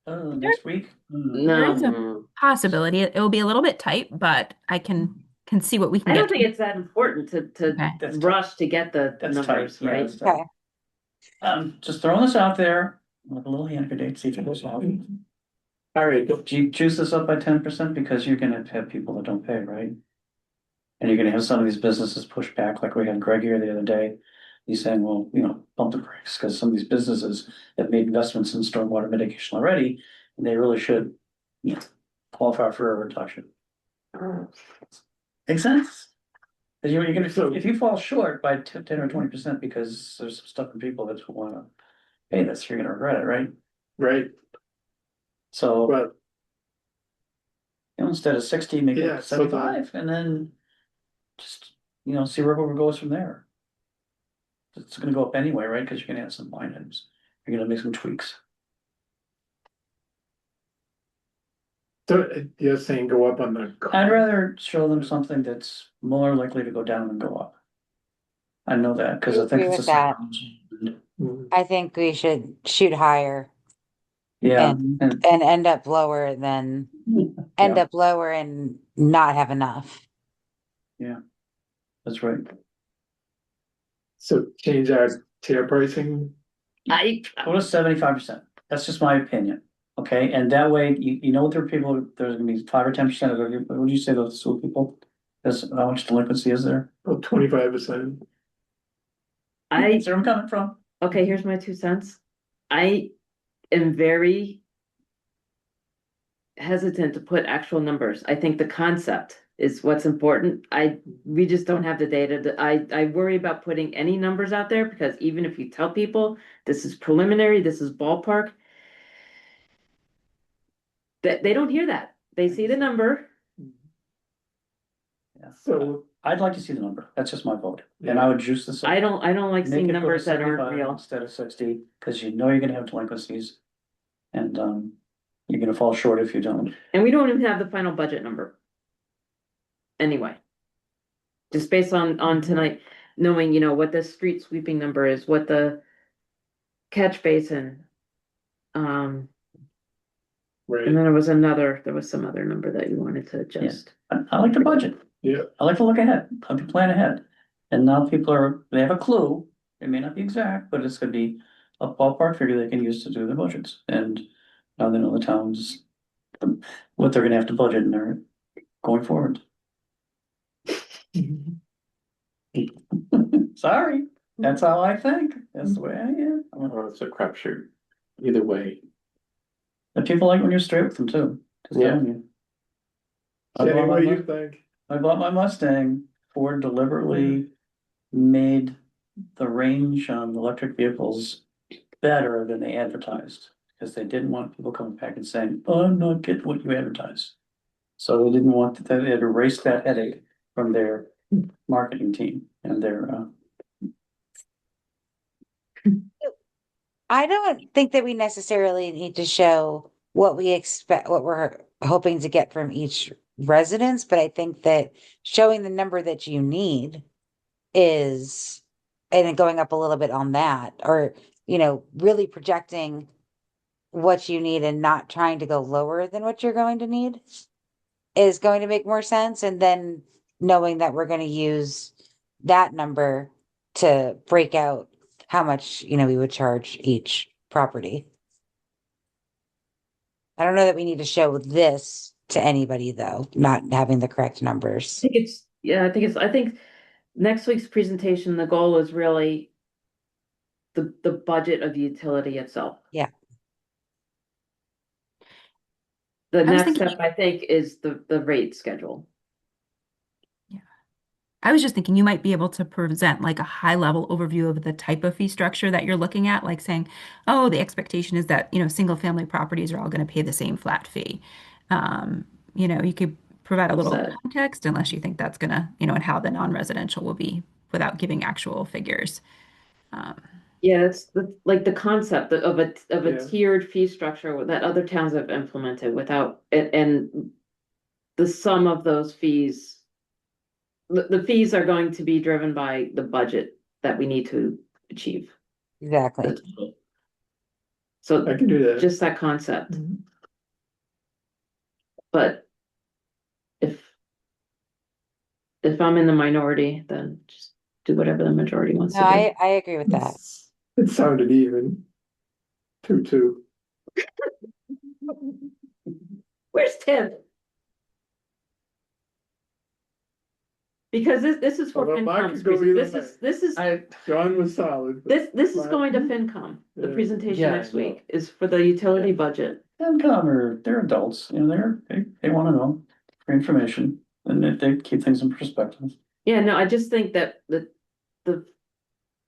Next week? There is a No, possibility. It'll be a little bit tight, but I can see what we can I get don't think to. it's that important to Okay. That's rush to get the That's numbers, tight. Yeah, right? that's tight. Okay. Just throwing this out there, with a little hand grenade, see if it goes off. All right, Do you juice this up by 10% because you're gonna have people that don't pay, right? And you're gonna have some of these businesses push back, like we had Greg here the other day. He's saying, well, pump the brakes, because some of these businesses have made investments in stormwater mitigation already, and they really should, qualify for a reduction. Make sense? 'Cause you're gonna, if you fall short by 10 or 20% because there's some stubborn people that wanna pay this, you're gonna regret it, right? right, So, but instead of 60, make Yeah, it so the- 75, and then just, see where it goes from there. It's gonna go up anyway, right? Because you're gonna have some line items. You're gonna make some tweaks. you're saying go up on the. I'd rather show them something that's more likely to go down than go up. I know that, because I think Agree it's a with that. psychology. Mm, I think we should shoot higher Yeah, and and end up lower than end Yeah. up lower and not have enough. that's right. So change our tier pricing. I, Go to 75%. That's just my opinion. Okay, and that way, you know what there are people, there's gonna be 5 or 10% of every, what would you say those school people? That's how much delinquency is there? About 25%. I, That's where I'm coming from. okay, here's my 2 cents. I am very hesitant to put actual numbers. I think the concept is what's important. We just don't have the data. I worry about putting any numbers out there because even if you tell people this is preliminary, this is ballpark, that they don't hear that. They see the number. Yeah. So, I'd like to see the number. That's just my vote. And I would juice this. up. I don't like Make seeing it go to numbers that aren't 75 real. Instead of 60, because you know you're gonna have delinquencies. And you're gonna fall short if you don't. And we don't even have the final budget number. Anyway. Just based on tonight, knowing, what the street sweeping number is, what the catch basin. And right, then there was some other number that you wanted to adjust. I like the budget. yeah, I like to look ahead, I like to plan ahead. And now they have a clue. It may not be exact, but it's gonna be a ballpark figure they can use to do their budgets. And now they know the towns, what they're gonna have to budget and they're going forward. Sorry, that's how I think. That's the way I am. Oh, it's a crapshoot. Either way. And people like when you're straight with them too. Just Yeah. telling you. Jenny, what do you think? I bought my Mustang. Ford deliberately made the range on electric vehicles better than they advertised. Because they didn't want people coming back and saying, oh, I'm not getting what you advertised. So they didn't want that, they had to erase that headache from their marketing team and their I don't think that we necessarily need to show what we expect, what we're hoping to get from each residence, but I think that showing the number that you need is, and then going up a little bit on that, or, really projecting what you need and not trying to go lower than what you're going to need is going to make more sense. And then knowing that we're going to use that number to break out how much, we would charge each property. I don't know that we need to show this to anybody though, not having the correct numbers. I think next week's presentation, the goal is really the budget of the utility itself. Yeah. The I was next thinking- step, I think, is the rate schedule. I was just thinking you might be able to present like a high level overview of the type of fee structure that you're looking at, like saying, oh, the expectation is that, single family properties are all going to pay the same flat fee. You could provide a little Said. context unless you think that's gonna, and how the non-residential will be without giving actual figures. Yeah, it's like the concept of a Yeah. tiered fee structure that other towns have implemented without, and the sum of those fees. The fees are going to be driven by the budget that we need to achieve. Exactly. So I can do that. just that concept, Mhm. but if I'm in the minority, then just do whatever the majority wants No, to do. I agree with that. It sounded even. 2-2. Where's Tim? Because this is for Well, mine FinCom's could go either this is John was solid. but this is mine- going to FinCom. The Yeah. presentation Yeah, next I know. week is for the utility budget. they're adults, they wanna know for information. And they keep things in perspective. Yeah, no, I just think that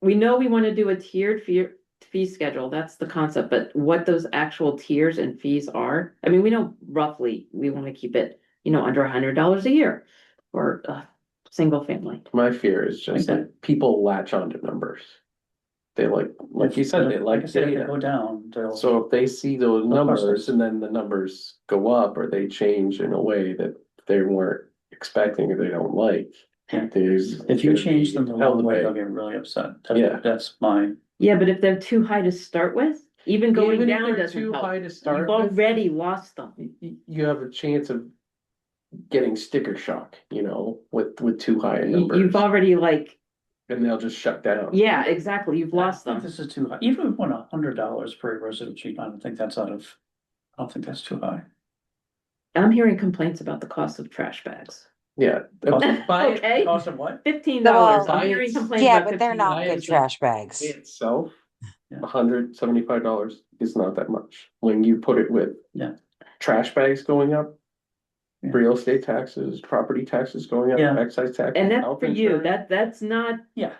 we know we want to do a tiered fee schedule. That's the concept, but what those actual tiers and fees are, I mean, we know roughly we want to keep it, under $100 a year for a single family. My fear is just Okay. that people latch onto numbers. They like you said, they like I said, if they go data. down, they'll. So if they see those Of course. numbers and then the numbers go up or they change in a way that they weren't expecting or they don't like. Yeah. There's. If you gonna change be them the hell wrong to way, pay. they'll get really upset. Yeah. That's my, Yeah, but if they're too high to start with, even going Even if down they're doesn't too help. high to start You've with, already lost them. you have a chance of getting sticker shock, with too high a numbers. You've already And they'll just shut down. Yeah, exactly, you've lost I think them. this is too high, even if we went $100 per resident sheet, I don't think that's I don't think that's too high. I'm hearing complaints about the cost of trash bags. Yeah. Okay. Cost of what? $15, Well, I'm hearing complaints Yeah, about but they're not good $15 trash bags. Itself, Yeah. $175 is not that much. When you put it with. Yeah. Trash bags going up. Yeah. Real estate taxes, property taxes going up, Yeah. excise tax. And that's health for you, insurance. that's not, Yeah.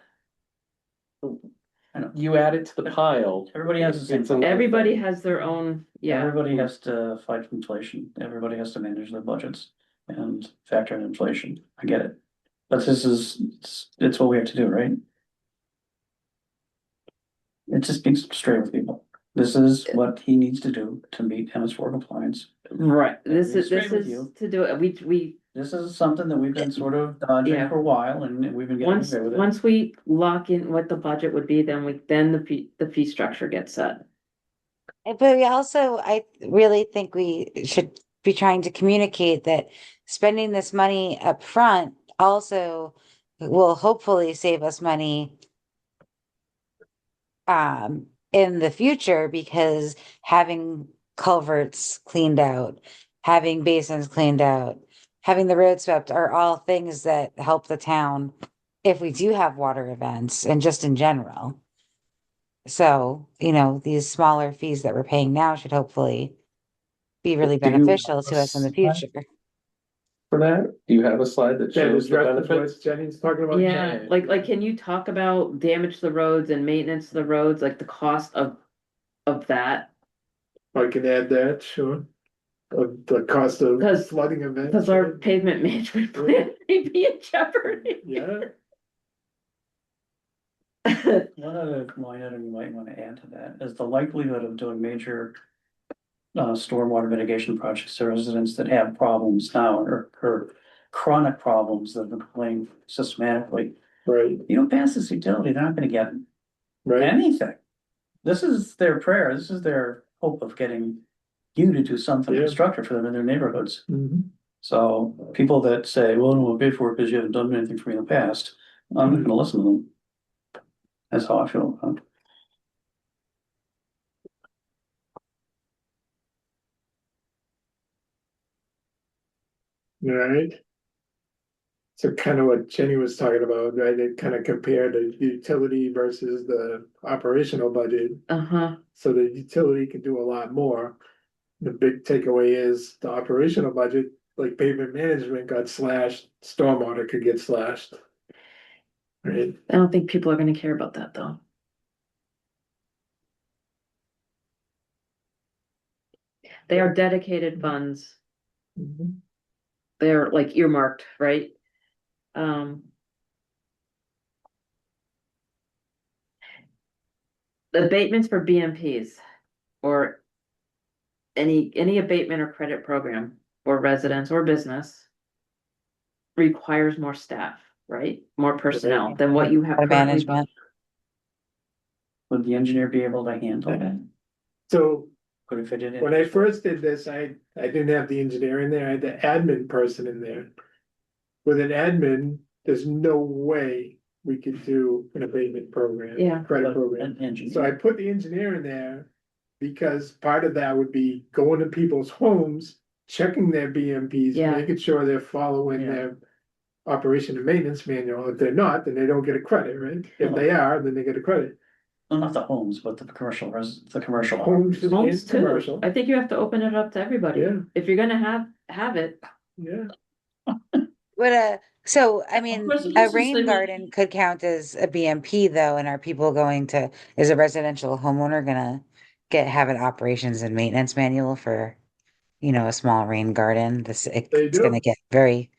I know, You add it to the pile. everybody has the same. It's another everybody thing. has their own, yeah. Everybody has to fight inflation, everybody has to manage their budgets and factor in inflation, I get it. But this is, it's what we have to do, right? It just being straight with people, this is what he needs to do to meet MS4 compliance. Right, Yeah, this being is, straight this with is you. to do it, we, This is something that we've been sort of dodging Yeah. for a while and we've been getting once, away with it. once we lock in what the budget would be, then the fee structure gets set. But we also, I really think we should be trying to communicate that spending this money up front also will hopefully save us money in the future, because having culverts cleaned out, having basins cleaned out, having the road swept are all things that help the town if we do have water events and just in general. So, these smaller fees that we're paying now should hopefully be really Do you beneficial have to a us in the slide future. For that, do you have a slide that That shows is the what benefits? Jenny's talking about. Yeah, like, can you talk about damage to the roads and maintenance to the roads, like the cost of that? I can add that, sure. Of the cost of 'Cause- flooding events. Because our right? pavement management plan may be in jeopardy. Yeah, One other line item you might want to add to that is the likelihood of doing major stormwater mitigation projects to residents that have problems now or chronic problems that have been complained systematically. right, You don't pass this utility, they're not gonna get right. anything. This is their prayer, this is their hope of getting you to do something Yeah. constructive for them in their neighborhoods. Mhm. So people that say, well, I don't want to pay for it because you haven't done anything for me in the past, I'm not gonna listen to them. That's how I feel about it. Right. So kind of what Jenny was talking about, right? They kind of compare the utility versus the operational budget. Uh-huh, So the utility can do a lot more. The big takeaway is the operational budget, like pavement management got slashed, stormwater could get slashed. Right, I don't think people are gonna care about that, though. They are dedicated funds, Mhm. they're like earmarked, right? Um. The abatements for BMPs or any abatement or credit program for residents or business requires more staff, right? More personnel than what you have Water currently. management. Would the engineer be able to handle that? So Could it fit it in? when I first did this, I didn't have the engineer in there, I had the admin person in there. With an admin, there's no way we could do an abatement program. Yeah. Credit But program. an engineer. So I put the engineer in there because part of that would be going to people's homes, checking their BMPs, Yeah. making sure they're following Yeah. their operation and maintenance manual. If they're not, then they don't get a credit, right? If they are, then they get a credit. Well, not the homes, but the commercial the commercial. Homes and Homes too, commercial. I think you have to open it up to everybody, Yeah. if you're gonna have it. Yeah, So I mean, course it a is, rain they will- garden could count as a BMP though, and are people going to, is a residential homeowner gonna have an operations and maintenance manual for, a small rain garden? It's gonna do. get very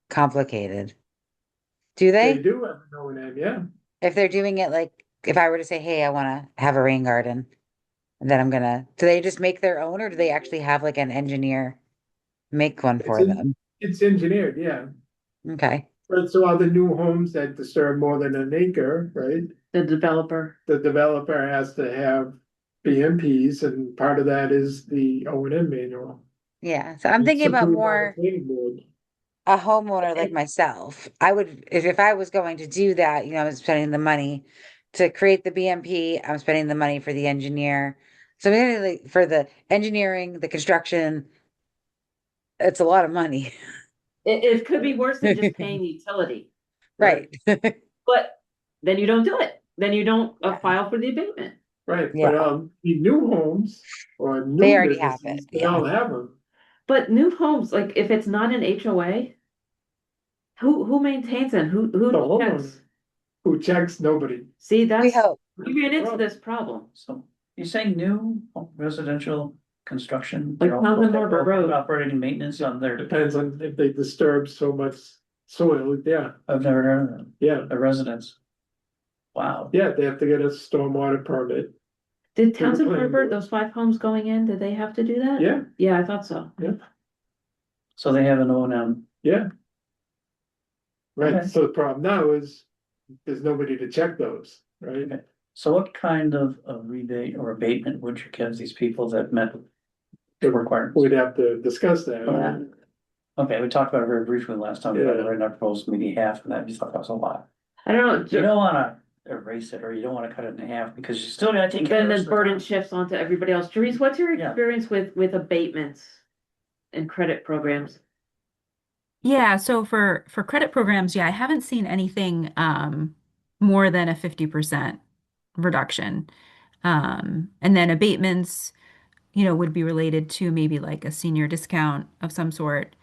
complicated. Do they they? do have an O&M, yeah. If they're doing it like, if I were to say, hey, I wanna have a rain garden, and then do they just make their own, or do they actually have like an engineer make one for It's them? It's engineered, yeah. Okay, Right, so all the new homes that disturb more than an acre, right? The developer, The developer has to have BMPs, and part of that is the O&M manual. yeah, so I'm It's thinking about approved by the more planning board. a homeowner like And- myself, I would, if I was going to do that, you know, I'm spending the money to create the BMP, I'm spending the money for the engineer. So really for the engineering, the construction, it's a lot of money. it could be worse than just paying utility, Right. but then you don't do it. Then you don't Yeah. file for the abatement. Right, Yeah. but the new homes or They new already have businesses, it, they yeah. all have them. But new homes, like if it's not an HOA, who maintains them? The Who homeowner. checks? Who checks? Nobody. See, We that's, hope. we ran into this problem. So you're saying new residential construction? Like they're all- Townsend Harbor Road. Operating maintenance on their, Depends on if they disturb so much soil, yeah, I've never heard of them, yeah, the residents. Wow. yeah, they have to get a stormwater permit, Did the Townsend planning Harbor, board. those 5 homes going in, did they have to do that? yeah, Yeah, I thought so. So they have an O and M. yeah. Right, Okay. so the problem now is there's nobody to check those, right? Okay. So what kind of rebate or abatement would you give these people that met the requirements? We'd have to discuss that. Yeah. Okay, we talked about it very briefly last time, Yeah. right, not proposed maybe half, and that you thought that was a lot. I don't know. You don't wanna erase it, or you don't wanna cut it in half, because you still gotta take care Then of the the burden town. shifts onto everybody else. Therese, what's your Yeah. experience with abatements and credit programs? Yeah, so for credit programs, yeah, I haven't seen anything more than a 50% reduction. And then abatements, you know, would be related to maybe like a senior discount of some sort.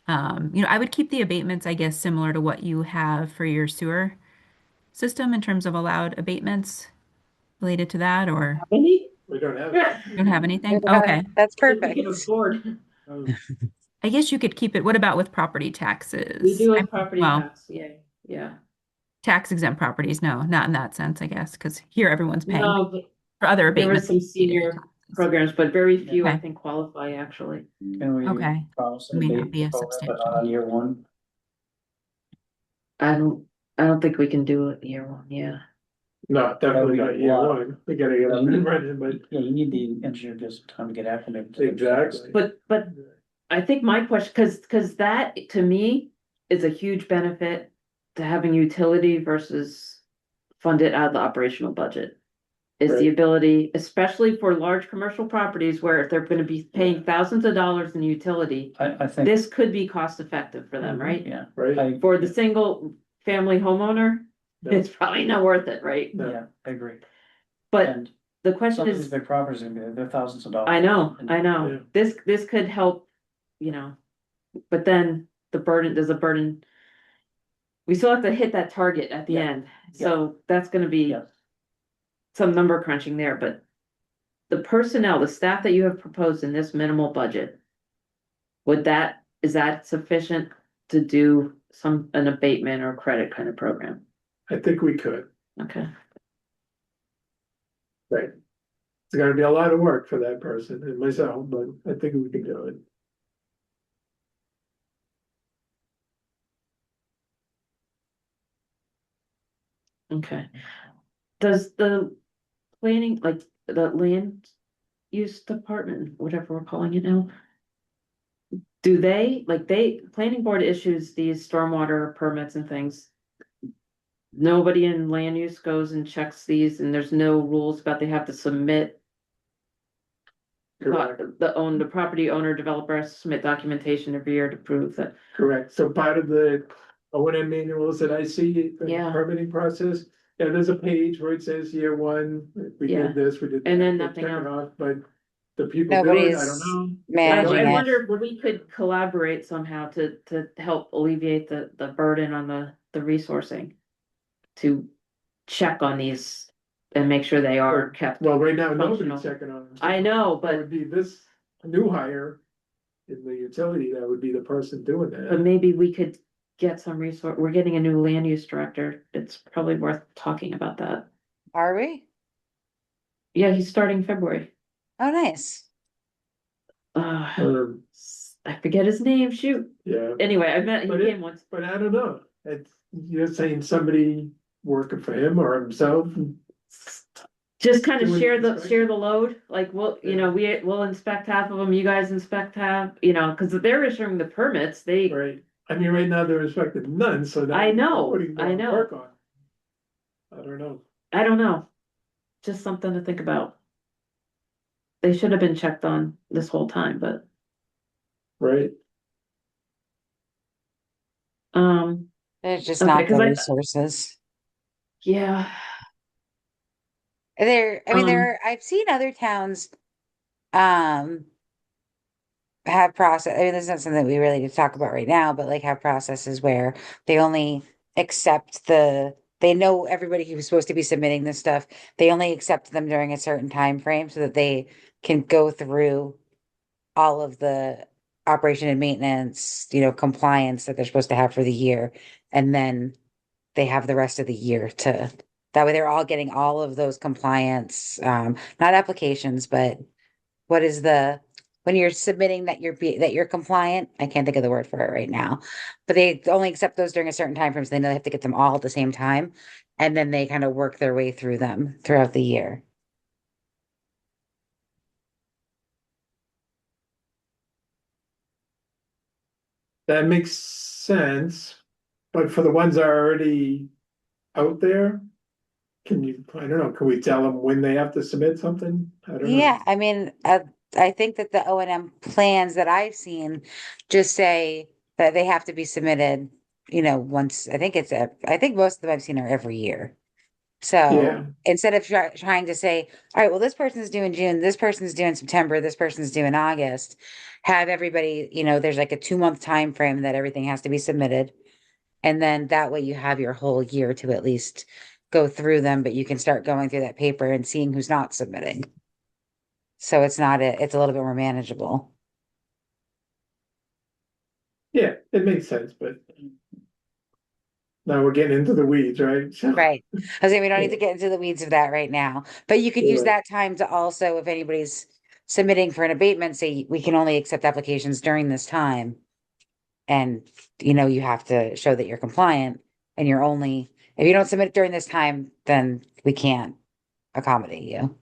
You know, I would keep the abatements, I guess, similar to what you have for your sewer system in terms of allowed abatements related to that, or Any? We don't have. you don't have anything? Yeah, Okay. that's We perfect. can afford. Um, I guess you could keep it. What about with property We taxes? do have property Well, tax, yeah. tax exempt properties, no, not in that sense, I guess, because here everyone's paying No, but for other there was abatements. some senior programs, but very few, I Okay. think, qualify actually. Can we Okay. promise May an not abate be a program, but not substantial. on year one? I don't think we can do it year one, yeah. No, definitely Yeah, we not year got a lot. one, we gotta get up and running, but Yeah, you need the engineer to give some time to get acclimated. to the exactly. But I think my question, cause that to me is a huge benefit to having utility versus fund it out of the operational budget. Is the Right. ability, especially for large commercial properties where if they're gonna be paying thousands of dollars in utility, I think, this could be cost effective for them, Mhm. right? yeah. Right, For the single family homeowner, No. it's probably not worth it, right? No. Yeah, I agree. But And the some question of these is, big properties are gonna be, they're thousands of dollars. I know, Yeah. this could help, you know, but then the burden, there's a burden. We still have to hit that target at the Yeah. end, so that's gonna be Yeah. some number crunching there, but the personnel, the staff that you have proposed in this minimal budget, is that sufficient to do an abatement or credit kind of program? I think we could, Okay, right. It's gonna be a lot of work for that person and myself, but I think we can do it. okay. Does the planning, like the land use department, whatever we're calling it now? Do they, planning board issues these stormwater permits and things? Nobody in land use goes and checks these and there's no rules about they have to submit. Correct, The property owner developer has to submit documentation every year to prove that, correct. So part of the O and M manuals that I see in the Yeah. permitting process, yeah, there's a page where it says year one, we Yeah. did this, we did. And then that, nothing check it else. off, but the people do it, I don't Nobody's know. managing I it. wonder if we could collaborate somehow to help alleviate the burden on the resourcing. To check on these and make sure they are kept. Well, right now, Functional. nobody's checking on them. I know, That but would be this new hire in the utility, that would be the person doing But that. maybe we could get some resource, we're getting a new land use director, it's probably worth talking about that. Are we? Yeah, he's starting February. Oh, nice. Um, I forget his name, shoot. yeah, Anyway, I met, he But came once. but I don't know, it's, you're saying somebody working for him or himself, Just kind of Doing share inspection. the load, like, we'll inspect half of them, you guys inspect half, cause they're issuing the permits, right? I mean, right now they're expecting none, so now I they're know, putting I more know. work on. I don't know. I don't know. Just something to think about. They should have been checked on this whole time, but, Right? There's just okay, not the cause resources. yeah, I mean, Um, I've seen other towns, um, have process, I mean, this is not something we really need to talk about right now, but like have processes where they only accept they know everybody who's supposed to be submitting this stuff. They only accept them during a certain time frame so that they can go through all of the operation and maintenance, compliance that they're supposed to have for the year. And then they have the rest of the year that way they're all getting all of those compliance, not applications, but what is when you're submitting that you're compliant, I can't think of the word for it right now, but they only accept those during a certain time frame, so they know they have to get them all at the same time, and then they kind of work their way through them throughout the year. That makes sense, but for the ones that are already out there, I don't know, can we tell them when they have to submit something? I don't know. Yeah, I mean, I think that the O&M plans that I've seen just say that they have to be submitted, once, I think most of them I've seen are every year. Yeah, So instead of trying to say, all right, well, this person's due in June, this person's due in September, this person's due in August, have everybody, there's like a 2-month time frame that everything has to be submitted. And then that way you have your whole year to at least go through them, but you can start going through that paper and seeing who's not submitting. So it's a little bit more manageable. yeah, it makes sense, but now we're getting into the weeds, right? So, Right. I was saying we don't need to Yeah. get into the weeds of that right now, but you could use Right. that time to also, if anybody's submitting for an abatement, say we can only accept applications during this time. And you have to show that you're compliant and if you don't submit it during this time, then we can't accommodate you.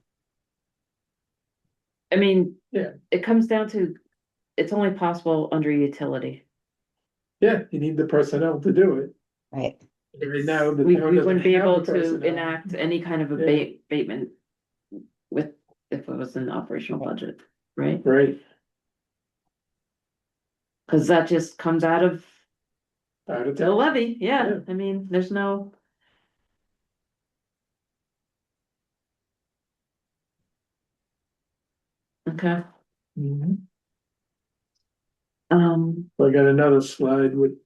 I mean, Yeah. it comes down to, it's only possible under utility. Yeah, you need the personnel to do it. Right. Right now, the We town wouldn't doesn't be have able the to personnel. enact any kind of Yeah. abatement with, if it was an operational budget, right? Right, Cause that just comes out of out of the town. levy, yeah, Yeah. I mean, there's no. Okay, Mhm. um, I got another slide with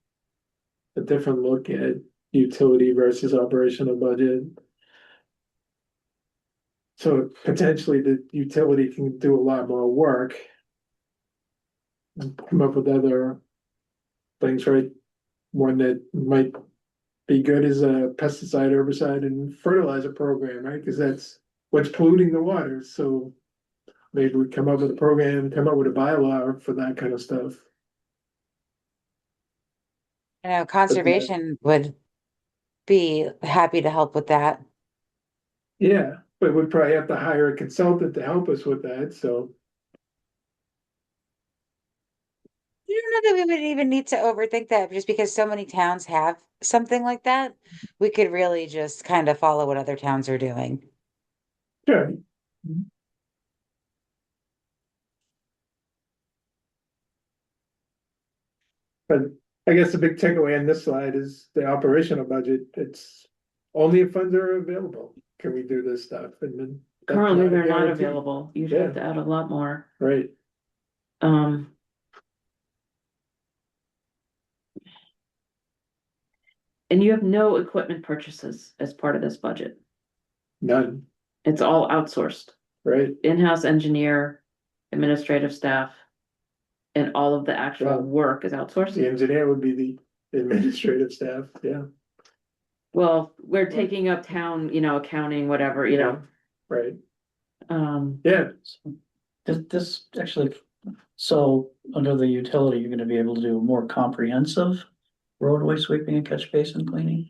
a different look at utility versus operational budget. So potentially the utility can do a lot more work. And come up with other things, right? One that might be good is a pesticide, herbicide and fertilizer program, right? Because that's what's polluting the water. So maybe we come up with a program, come up with a bylaw for that kind of stuff. Conservation would be happy to help with that. Yeah, but we'd probably have to hire a consultant to help us with that, so. I don't know that we would even need to overthink that just because so many towns have something like that. We could really just kind of follow what other towns are doing. Sure. But I guess the big takeaway on this slide is the operational budget, it's only if funds are available, can we do this stuff, and then. that's currently a they're not guarantee. available, you'd have to add a lot more, Right, um. And you have no equipment purchases as part of this budget, none, it's all outsourced, right, in-house engineer, administrative staff. And all of the actual Wow. work is the outsourced, engineer would be the administrative staff, yeah, well, we're taking up town, accounting, whatever, you know, right, um. yeah, This actually, so under the utility, you're gonna be able to do more comprehensive roadway sweeping and catch basin cleaning?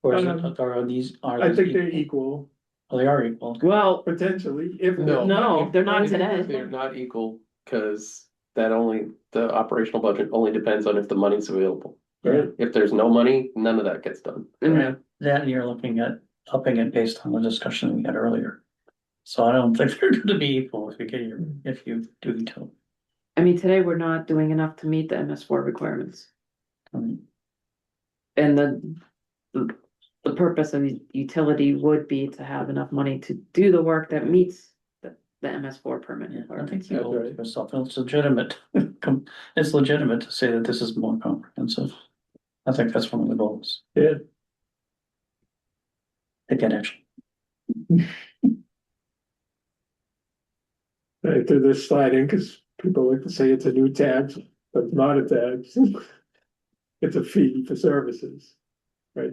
Or is Um, it, or are these, I think they're equal, Oh, they are equal. Well, potentially, if. No. no, they're not They're today. not equal, cause the operational budget only depends on if the money's available. Right. If there's no money, none of that gets done. No. That you're looking at upping it based on the discussion we had earlier. So I don't think they're gonna be equal if you do utility. I mean, today we're not doing enough to meet the MS4 requirements. I mean, And the purpose of the utility would be to have enough money to do the work that meets the MS4 permit yeah, I think requirements. you owe That's it right. to yourself, it's legitimate. It's legitimate to say that this is more comprehensive. I think that's one of the goals, Yeah, to get action. I threw this slide in because people like to say it's a new tax, but it's not a tax. It's a fee for services, right?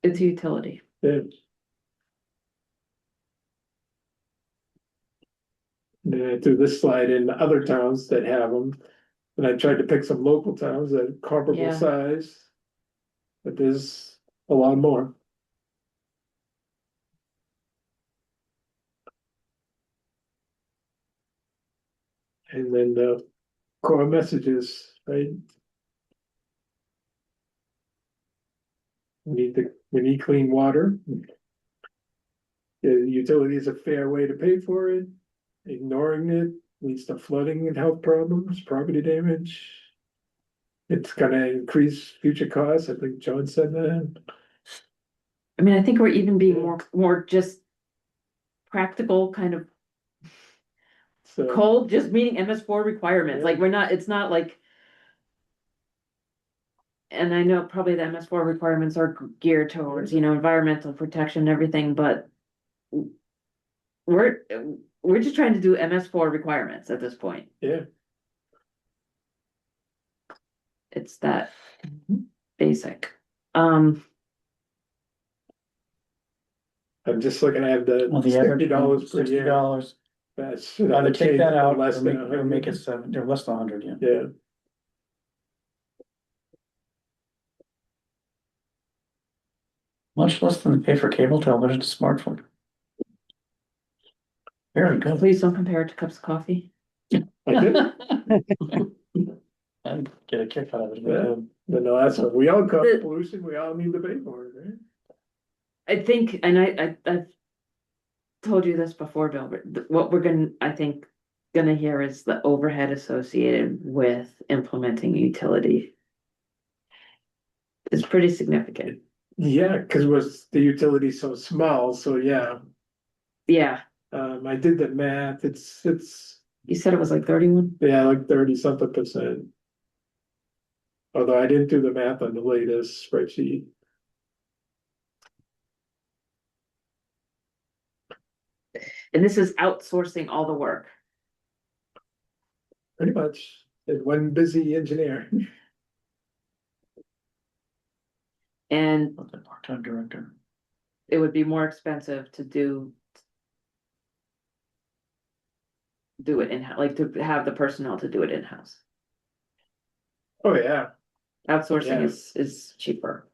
It's a utility. Yeah. And then I threw this slide in other towns that have them, and I tried to pick some local towns that are comparable Yeah. size. But there's a lot more. And then the core messages, right? We need clean water. The utility is a fair way to pay for it. Ignoring it leads to flooding and health problems, property damage. It's gonna increase future costs. I think John said that. I mean, I think we're even being more just practical, kind of So, cold, just meeting MS4 requirements. Yeah. Like, it's not like. And I know probably the MS4 requirements are geared towards, environmental protection and everything, but. We're just trying to do MS4 requirements at this point. yeah, It's that basic. I'm just looking at the Well, the average $60 per year. $60. That's. I would take that out, Less or than make 100. it 7, or less than 100, yeah. Yeah, Much less than they pay for cable television to smartphone. Very good. Please don't compare it to cups of coffee. I did. I'd get a kick out of it. Yeah. But no, that's what we all cause The- pollution. We all need to pay for it, right? I think, and I've told you this before, Bill, but what I think, gonna hear is the overhead associated with implementing utility. It's pretty significant. Yeah, because the utility so small, so yeah, Yeah, I did the math, it's, you said it was like 31? yeah, like 30-something%. Although I didn't do the math on the latest spreadsheet. And this is outsourcing all the work. Pretty much, and one busy engineer. And With the part-time director. it would be more expensive to do it in-house, like to have the personnel to do it in-house. Oh, yeah, Outsourcing Yeah. is cheaper.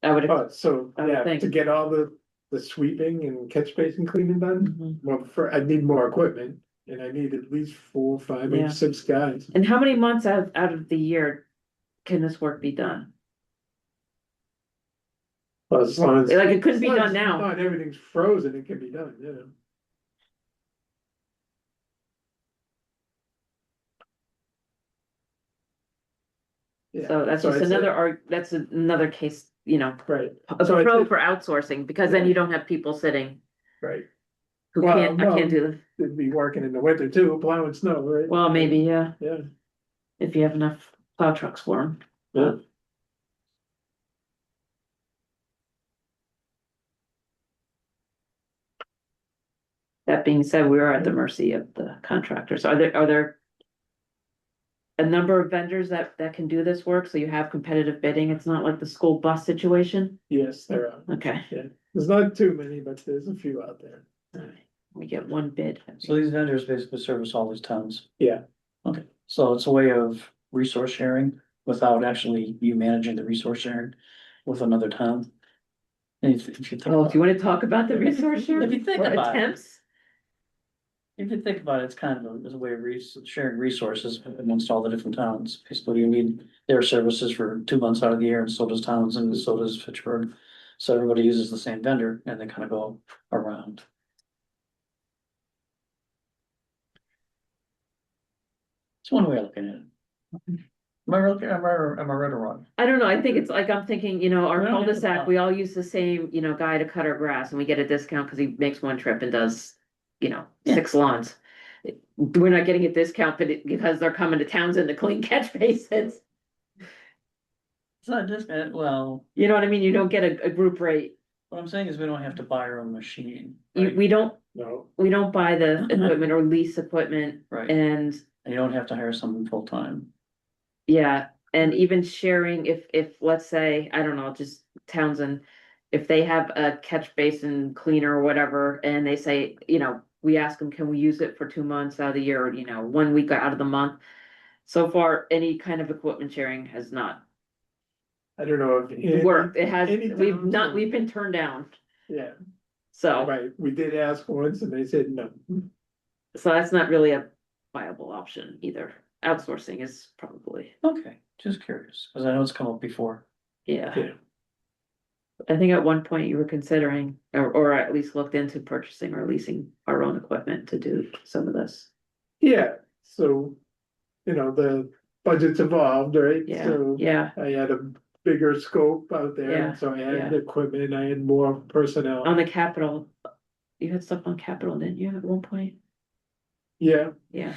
I would. oh, so, I would yeah, think. to get all the sweeping and catch basin cleaning done, Mhm. well, I need more equipment. And I need at least 4, 5, maybe Yeah. 6 guys. And how many months out of the year can this work be done? Well, as long as. Like, it couldn't be as long done as now. Not everything's frozen, it can be done, yeah. Yeah, So that's just I'd say- that's another case, Right, a So I'd pro say- for outsourcing, because then you don't have people sitting right. who Well, can't, I no. can't do this. It'd be working in the winter too, plowing snow, right? Well, maybe, yeah, Yeah, if you have enough plow trucks for them. yeah. That being said, we are at the mercy of the contractors. Are there a number of vendors that can do this work, so you have competitive bidding? It's not like the school bus situation? Yes, there are. Okay, There's not too many, but there's a few out there. we get one bid. So these vendors basically service all these towns. Yeah. Okay, so it's a way of resource sharing without actually you managing the resource sharing with another town. And if you think Oh, about do you want to talk about the resource sharing? If you think or about it. attempts? If you think about it, it's kind of a way of sharing resources amongst all the different towns. Basically, you need their services for 2 months out of the year, and so does Townsend, and so does Fitchburg. So everybody uses the same vendor and they kind of go around. It's one way of looking at it. Am I right or wrong? I don't know, I think it's like, I'm thinking, you know, our We don't have to cul-de-sac, plow. we all use the same, you know, guy to cut our grass and we get a discount because he makes one trip and does, you know, Yeah. 6 lawns. We're not getting a discount because they're coming to Townsend to clean catch basins. It's not just, well, You know what I mean? You don't get a group rate. what I'm saying is we don't have to buy our own machine. You, Right? we don't No, buy the equipment or lease equipment Right. and And you don't have to hire someone full time. yeah, and even sharing if let's say, I don't know, just Townsend, if they have a catch basin cleaner or whatever, and they say, you know, we ask them, can we use it for 2 months out of the year, or, you know, 1 week out of the month? So far, any kind of equipment sharing has not I don't know if. worked. It has, any we've towns not, are- we've been turned down, Yeah, so, right, we did ask once and they said no. so that's not really a viable option either. Outsourcing is probably, Okay, just curious, because I know it's come up before. yeah. Yeah. I think at one point you were considering, or at least looked into purchasing or leasing our own equipment to do some of this. Yeah, so, you know, the budget's evolved, right? Yeah, So yeah, I had a bigger scope out there, Yeah, and so I had yeah. the equipment, I had more personnel. on the capital, you had stuff on capital, didn't you, at one point? Yeah, Yeah.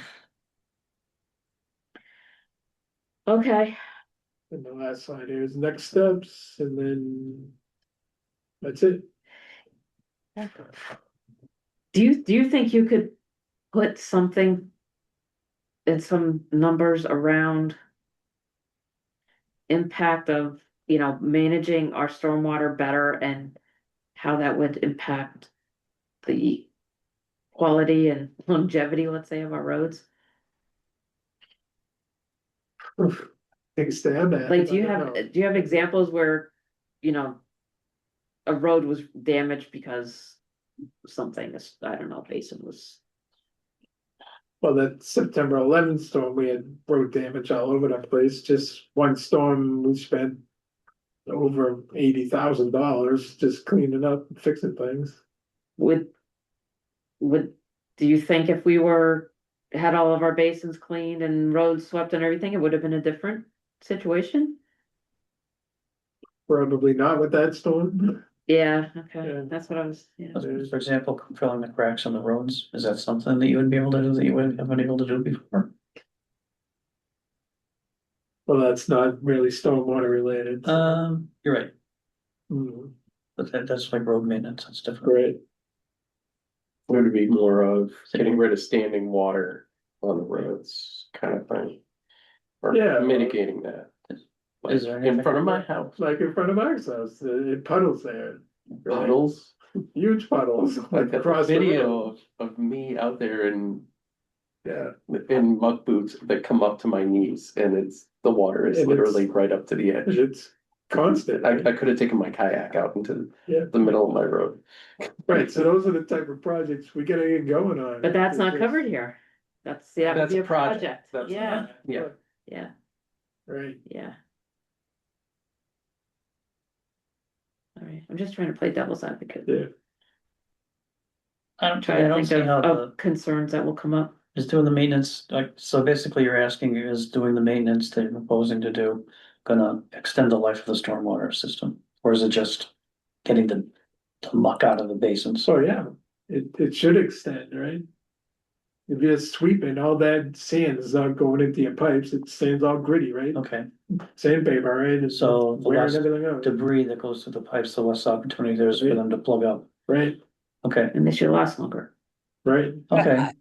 Okay, and the last slide here is next steps, and then that's it. do you think you could put something and some numbers around impact of, you know, managing our stormwater better and how that would impact the quality and longevity, let's say, of our roads? Take a stab at it. Like, do you I don't have, know. do you have examples where, you know, a road was damaged because something is, I don't know, basin was, Well, that September 11th storm, we had road damage all over the place, just one storm, we spent over $80,000 just cleaning up, and fixing things. would, do you think if we had all of our basins cleaned and roads swept and everything, it would have been a different situation? Probably not with that storm. Yeah, okay, Yeah. that's what I was, yeah. For example, filling the cracks on the roads, is that something that you would be able to do that you wouldn't have been able to do before? Well, that's not really stormwater related. You're right, Mhm, but that's like road maintenance, that's different. Great, Would be more of getting rid of standing water on the roads kind of thing. Or Yeah. mitigating that. Like Is there in front of my anything- house, like in front of our house, it puddles there. right? puddles. Huge puddles. I got the across the video road. of me out there Yeah, in muck boots that come up to my knees and the water is And it's- literally right up to the edge. it's constant. I right? could have taken my kayak out into Yeah. the middle of my road. Right, so those are the type of projects we gotta get going on. But that's not Because- covered here. That would That's be a a project. project, That's- yeah, Yeah, yeah, Right, yeah. All right, I'm just trying to play devil's advocate. yeah, I Try don't to see think how of concerns that will come up. is doing the maintenance, like, so basically you're asking, is doing the maintenance that you're proposing to do gonna extend the life of the stormwater system? Or is it just getting the muck out of the basins? so yeah, it should extend, right? If you're sweeping, all that sand is not going into your pipes, it sand's all gritty, right? Okay, Sandpaper, right? It's So the wearing less everything out, debris that goes through the pipes, the less opportunity there is for them to plug up. right, Okay, And they should last longer. right, okay,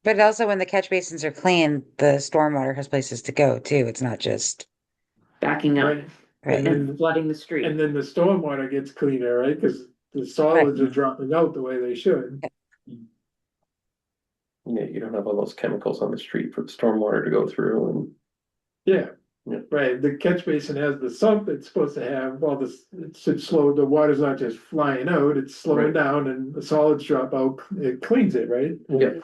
But also when the catch basins are clean, the stormwater has places to go too. It's not just, Backing up right. right? and flooding the street. And then the stormwater gets cleaner, right? Cause the solids are dropping out the way they should. yeah, you don't have all those chemicals on the street for the stormwater to go through and. Yeah. Yeah. Right, the catch basin has the sump it's supposed to have, well, this, it should slow, the water's not just flying out, it's slowing Right. down and the solids drop out, it cleans it, right? Yep.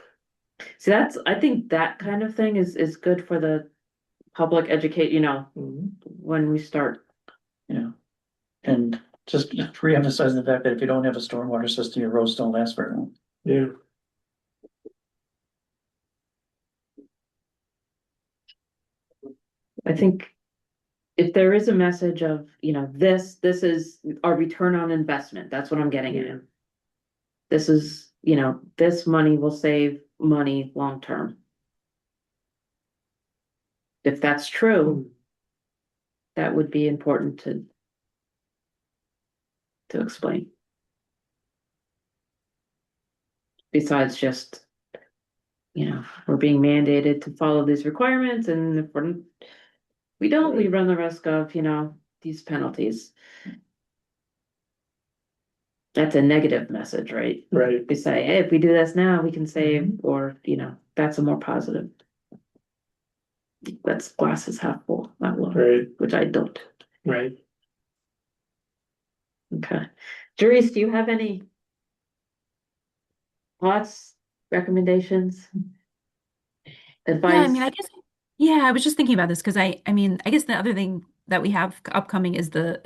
See, I think that kind of thing is good for the public educate, Mhm. when we start. Yeah. And just reemphasize the fact that if you don't have a stormwater system, your roads don't last very long. Yeah, I think if there is a message of, this is our return on investment, that's what I'm getting Yeah. at. This is, this money will save money long term. If that's true, that would be important to explain. Besides just, we're being mandated to follow these requirements, and if we don't, we run the risk of, these penalties. That's a negative message, right? right, We say, hey, if we do this now, we can save, Mhm. or, that's a more positive. That's glasses half full, not low, right, which I don't. right. Okay. Juries, do you have any thoughts, recommendations? Yeah, I Advice? mean, I was just thinking about this because I mean, I guess the other thing that we have upcoming is the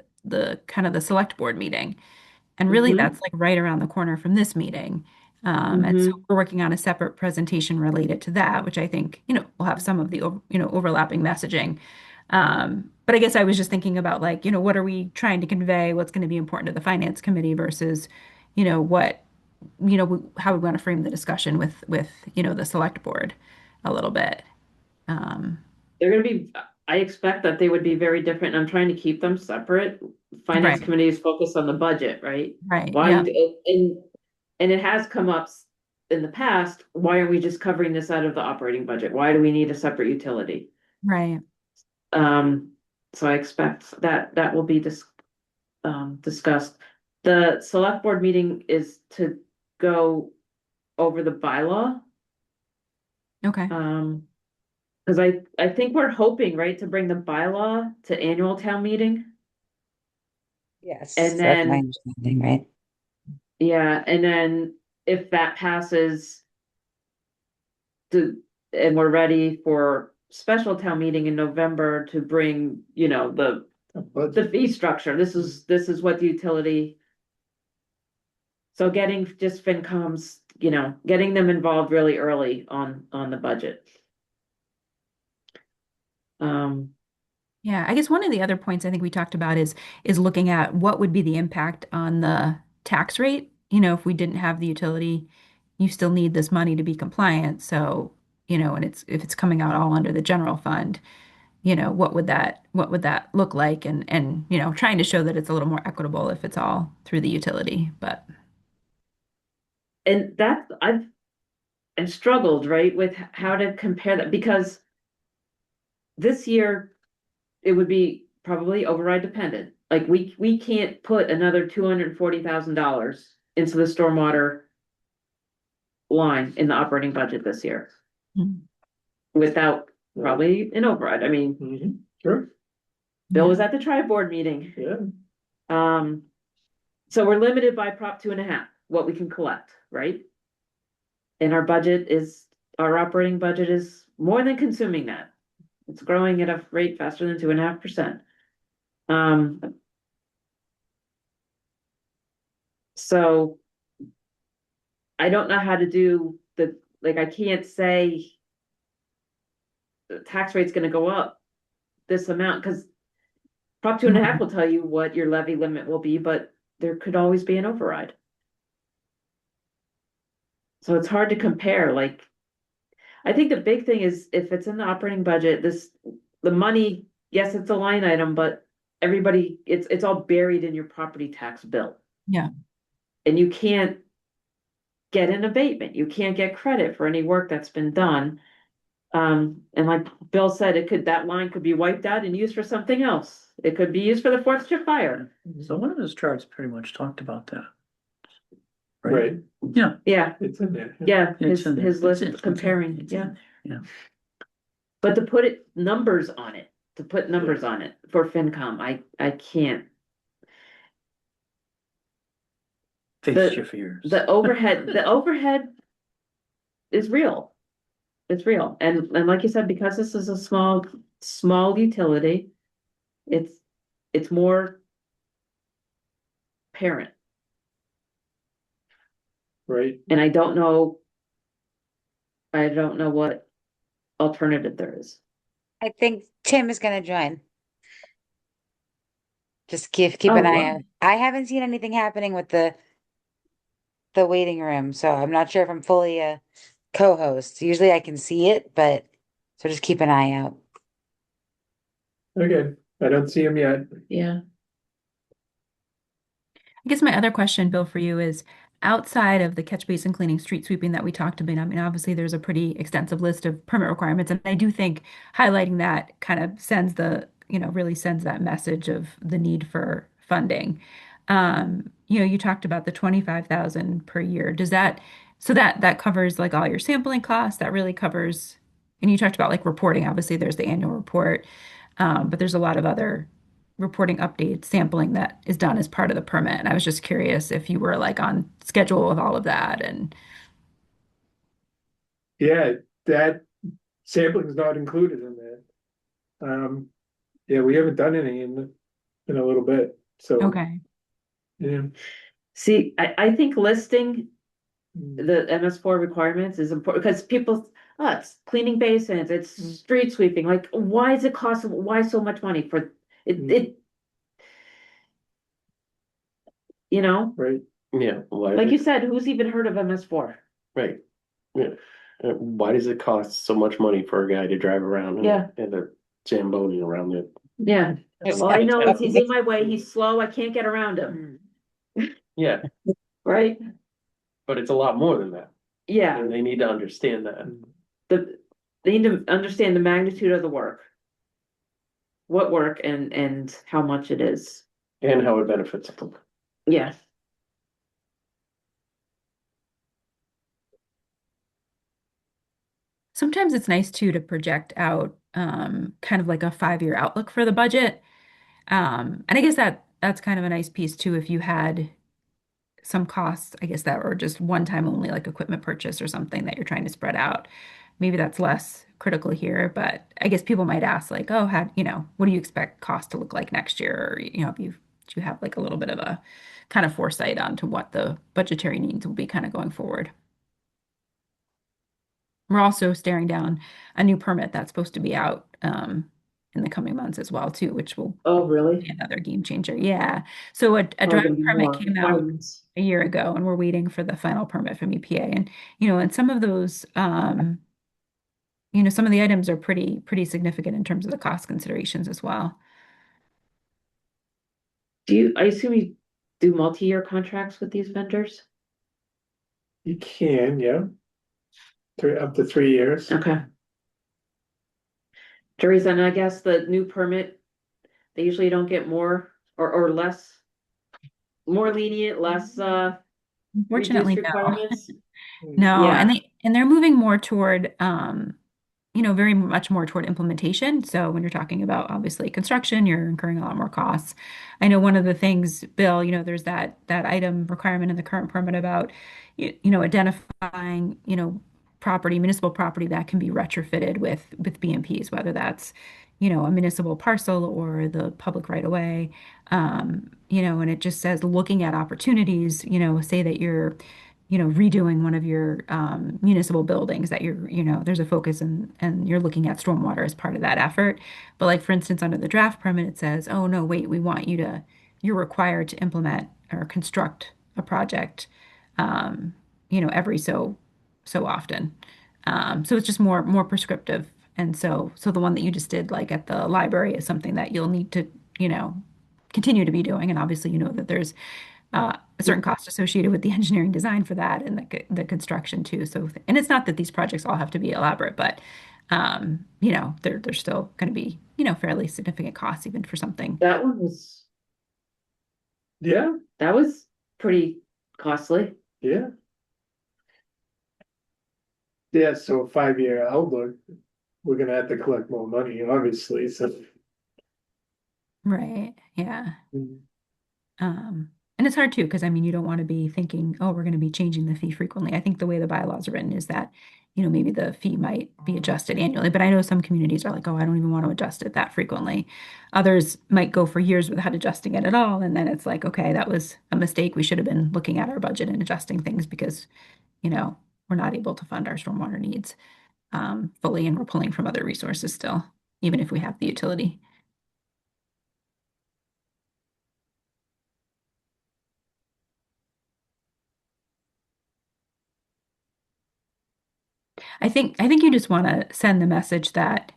kind of the select board meeting. And really Mhm. that's like right around the corner from this meeting. And so Mhm. we're working on a separate presentation related to that, which I think, will have some of the, overlapping messaging. But I guess I was just thinking about like, what are we trying to convey? What's going to be important to the finance committee versus, what, how we want to frame the discussion with, the select board a little bit. Um, They're gonna be, I expect that they would be very different. I'm trying to keep them separate. Finance right, committee is focused on the budget, right? right. Why, Yeah, and it has come up in the past, why are we just covering this out of the operating budget? Why do we need a separate utility? right. Um, so I expect that will be discussed. The select board meeting is to go over the bylaw. Okay. Because I think we're hoping, right, to bring the bylaw to annual town meeting. Yes, And that's my then, understanding, right? yeah, and then if that passes and we're ready for special town meeting in November to bring, the fee structure. This is what the utility. So getting just FinCom's, getting them involved really early on the budget. Um, Yeah, I guess one of the other points I think we talked about is looking at what would be the impact on the tax rate. If we didn't have the utility, you still need this money to be compliant. So, and if it's coming out all under the general fund, what would that look like? And trying to show that it's a little more equitable if it's all through the utility. But and that I've struggled, right, with how to compare that, because this year it would be probably override dependent. Like we can't put another $240,000 into the stormwater line in the operating budget this year without probably an override. I mean, Mhm. Sure, Bill was at the tri-board meeting. yeah, So we're limited by Prop 2.5, what we can collect, right? And our operating budget is more than consuming that. It's growing at a rate faster than 2.5%. So I don't know how to do like, I can't say the tax rate's gonna go up this amount, because Prop 2.5 will tell you what your levy limit will be, but there could always be an override. So it's hard to compare, like, I think the big thing is if it's in the operating budget, the money, yes, it's a line item, but everybody, it's all buried in your property tax bill. yeah, And you can't get an abatement, you can't get credit for any work that's been done. And like Bill said, that line could be wiped out and used for something else. It could be used for the Fourth of July. So one of his charts pretty much talked about that. right, Yeah. Yeah, it's in there. yeah, It's his in there. his It's list in- it's in- comparing, it's in yeah. there, Yeah. But to put numbers on it, for FinCom, I can't. Face your fears. The overhead is real. It's real. And like you said, because this is a small utility, it's more parent. right? And I don't know what alternative there is. I think Tim is gonna join. Just keep Oh, an eye wow. out. I haven't seen anything happening with the waiting room, so I'm not sure if I'm fully a co-host. Usually I can see it, but so just keep an eye out. Okay, I don't see him yet. Yeah. I guess my other question, Bill, for you is outside of the catch basin cleaning, street sweeping that we talked about. I mean, obviously there's a pretty extensive list of permit requirements, and I do think highlighting that kind of sends really sends that message of the need for funding. You talked about the 25,000 per year. So that covers like all your sampling costs, that really covers, and you talked about like reporting. Obviously, there's the annual report, but there's a lot of other reporting updates, sampling that is done as part of the permit. And I was just curious if you were like on schedule with all of that and Yeah, that sampling is not included in that. Yeah, we haven't done any in a little bit, so, okay. yeah. See, I think listing the MS4 requirements is important because it's cleaning basins, it's street sweeping. Like, why so much money for it? Right, Yeah, why, Like you said, who's even heard of MS4? right, yeah. Why does it cost so much money for a guy to drive around Yeah. in a Zamboni around the? Yeah. All I know is he's in my way, he's slow, I can't get around him, Yeah, right? but it's a lot more than that, Yeah, and they need to understand that. they need to understand the magnitude of the work. What work and how much it is. And how it benefits them. Yeah. Sometimes it's nice too to project out kind of like a 5-year outlook for the budget. And I guess that's kind of a nice piece too if you had some costs, I guess that were just one time only, like equipment purchase or something that you're trying to spread out. Maybe that's less critical here, but I guess people might ask like, oh, what do you expect cost to look like next year? Or, if do you have like a little bit of a kind of foresight onto what the budgetary needs will be kind of going forward. We're also staring down a new permit that's supposed to be out in the coming months as well too, which will Oh, be really? another game changer. Yeah. So a Probably draft gonna be permit more came out requirements. a year ago, and we're waiting for the final permit from EPA. And some of those, some of the items are pretty significant in terms of the cost considerations as well. I assume you do multi-year contracts with these vendors? you can, yeah, up to 3 years. Okay. Teresa, and I guess the new permit, they usually don't get more or less, more lenient, less reduced Unfortunately, no. requirements. No, Yeah. and they're moving more toward very much more toward implementation. So when you're talking about obviously construction, you're incurring a lot more costs. I know one of the things, Bill, there's that item requirement in the current permit about identifying, municipal property that can be retrofitted with BMPs, whether that's, a municipal parcel or the public right of way. And it just says looking at opportunities, say that you're redoing one of your municipal buildings that there's a focus and you're looking at stormwater as part of that effort. But like, for instance, under the draft permit, it says, oh, no, wait, you're required to implement or construct a project, every so often. So it's just more prescriptive. And so the one that you just did, like at the library, is something that you'll need to, continue to be doing. And obviously, that there's a certain cost associated with the engineering design for that and the construction too. So, and it's not that these projects all have to be elaborate, but they're still going to be, fairly significant costs even for something. That one was, Yeah, that was pretty costly. yeah. Yeah, so 5-year outlook, we're gonna have to collect more money, obviously, so. Right. Yeah. And it's hard too, because I mean, you don't want to be thinking, oh, we're going to be changing the fee frequently. I think the way the bylaws are written is that maybe the fee might be adjusted annually. But I know some communities are like, oh, I don't even want to adjust it that frequently. Others might go for years without adjusting it at all. And then it's like, okay, that was a mistake. We should have been looking at our budget and adjusting things because, we're not able to fund our stormwater needs fully, and we're pulling from other resources still, even if we have the utility. I think you just want to send the message that,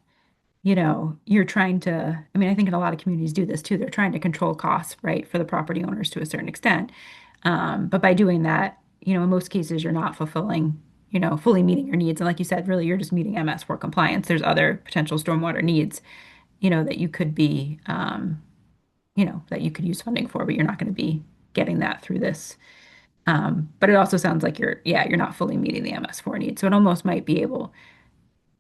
you're trying to, I mean, I think in a lot of communities do this too. They're trying to control costs, right, for the property owners to a certain extent. But by doing that, in most cases, you're not fulfilling, fully meeting your needs. And like you said, really, you're just meeting MS4 compliance. There's other potential stormwater needs, that you could be, that you could use funding for, but you're not going to be getting that through this. But it also sounds like you're not fully meeting the MS4 needs. So it almost might be able,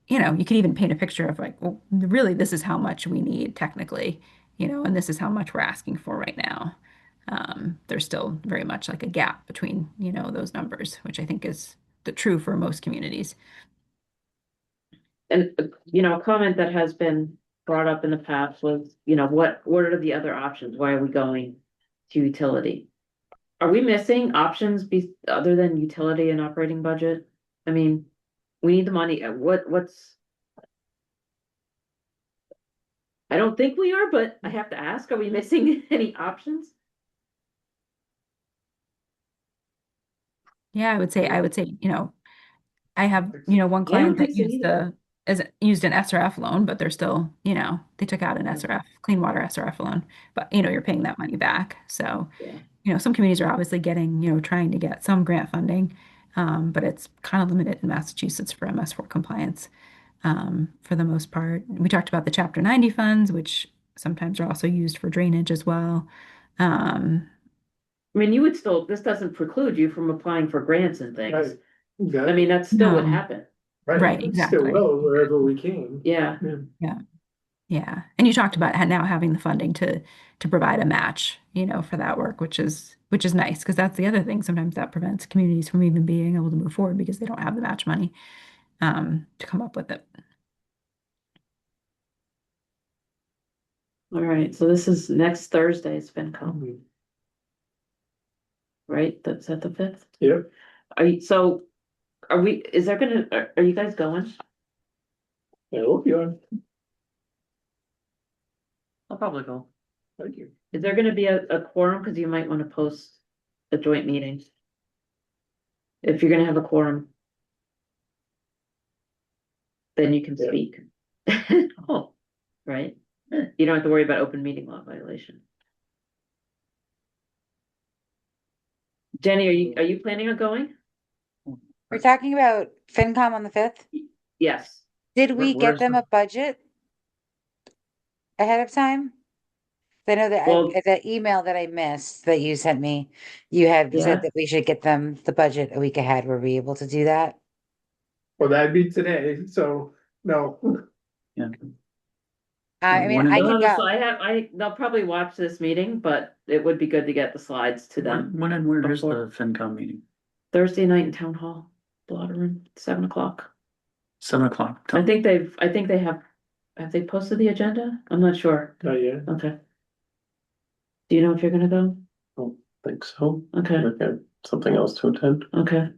you could even paint a picture of like, well, really, this is how much we need technically, and this is how much we're asking for right now. There's still very much like a gap between, those numbers, which I think is the true for most communities. And, a comment that has been brought up in the past was, what are the other options? Why are we going to utility? Are we missing options other than utility and operating budget? I mean, we need the money. What's? I don't think we are, but I have to ask, are we missing any options? Yeah, I would say, I have, one I don't client that think so either. used an SRF loan, but they're still, they took out an SRF, clean water SRF loan, but you're paying that money back. So, Yeah. some communities are obviously getting, trying to get some grant funding, but it's kind of limited in Massachusetts for MS4 compliance, for the most part. We talked about the Chapter 90 funds, which sometimes are also used for drainage as well. Um, I mean, this doesn't preclude you from applying for grants and things. Right, I exactly, mean, that's still what No. happened. right, it still exactly. will wherever we can. Yeah. Yeah. Yeah. And you talked about now having the funding to provide a match, for that work, which is nice because that's the other thing. Sometimes that prevents communities from even being able to move forward because they don't have the match money to come up with it. All right. So this is next Thursday's FinCom, right? That's at the 5th. Yep, Are you guys going? I hope you are, I'll probably go. thank you. Is there gonna be a quorum? Cause you might wanna post a joint meeting. If you're gonna have a quorum. Then you can Yeah. speak. Oh, right? You don't have to worry about open meeting law violation. Jenny, are you planning on going? We're talking about FinCom on the 5th. Yes. Did we get Where's them the- a budget ahead of time? I know that Well- the email that I missed that you sent me, you had Yeah. said that we should get them the budget a week ahead. Were we able to do that? Well, that'd be today, so, no, Yeah. I mean, When I is- can So go. they'll probably watch this meeting, but it would be good to get the slides to them. When and where is the before- FinCom meeting? Thursday night in town hall, blotter room, 7 o'clock. 7 o'clock. I think have they posted the agenda? I'm not sure. not yet. Okay. Do you know if you're gonna go? Think so. Okay, I've got something else to attend. okay.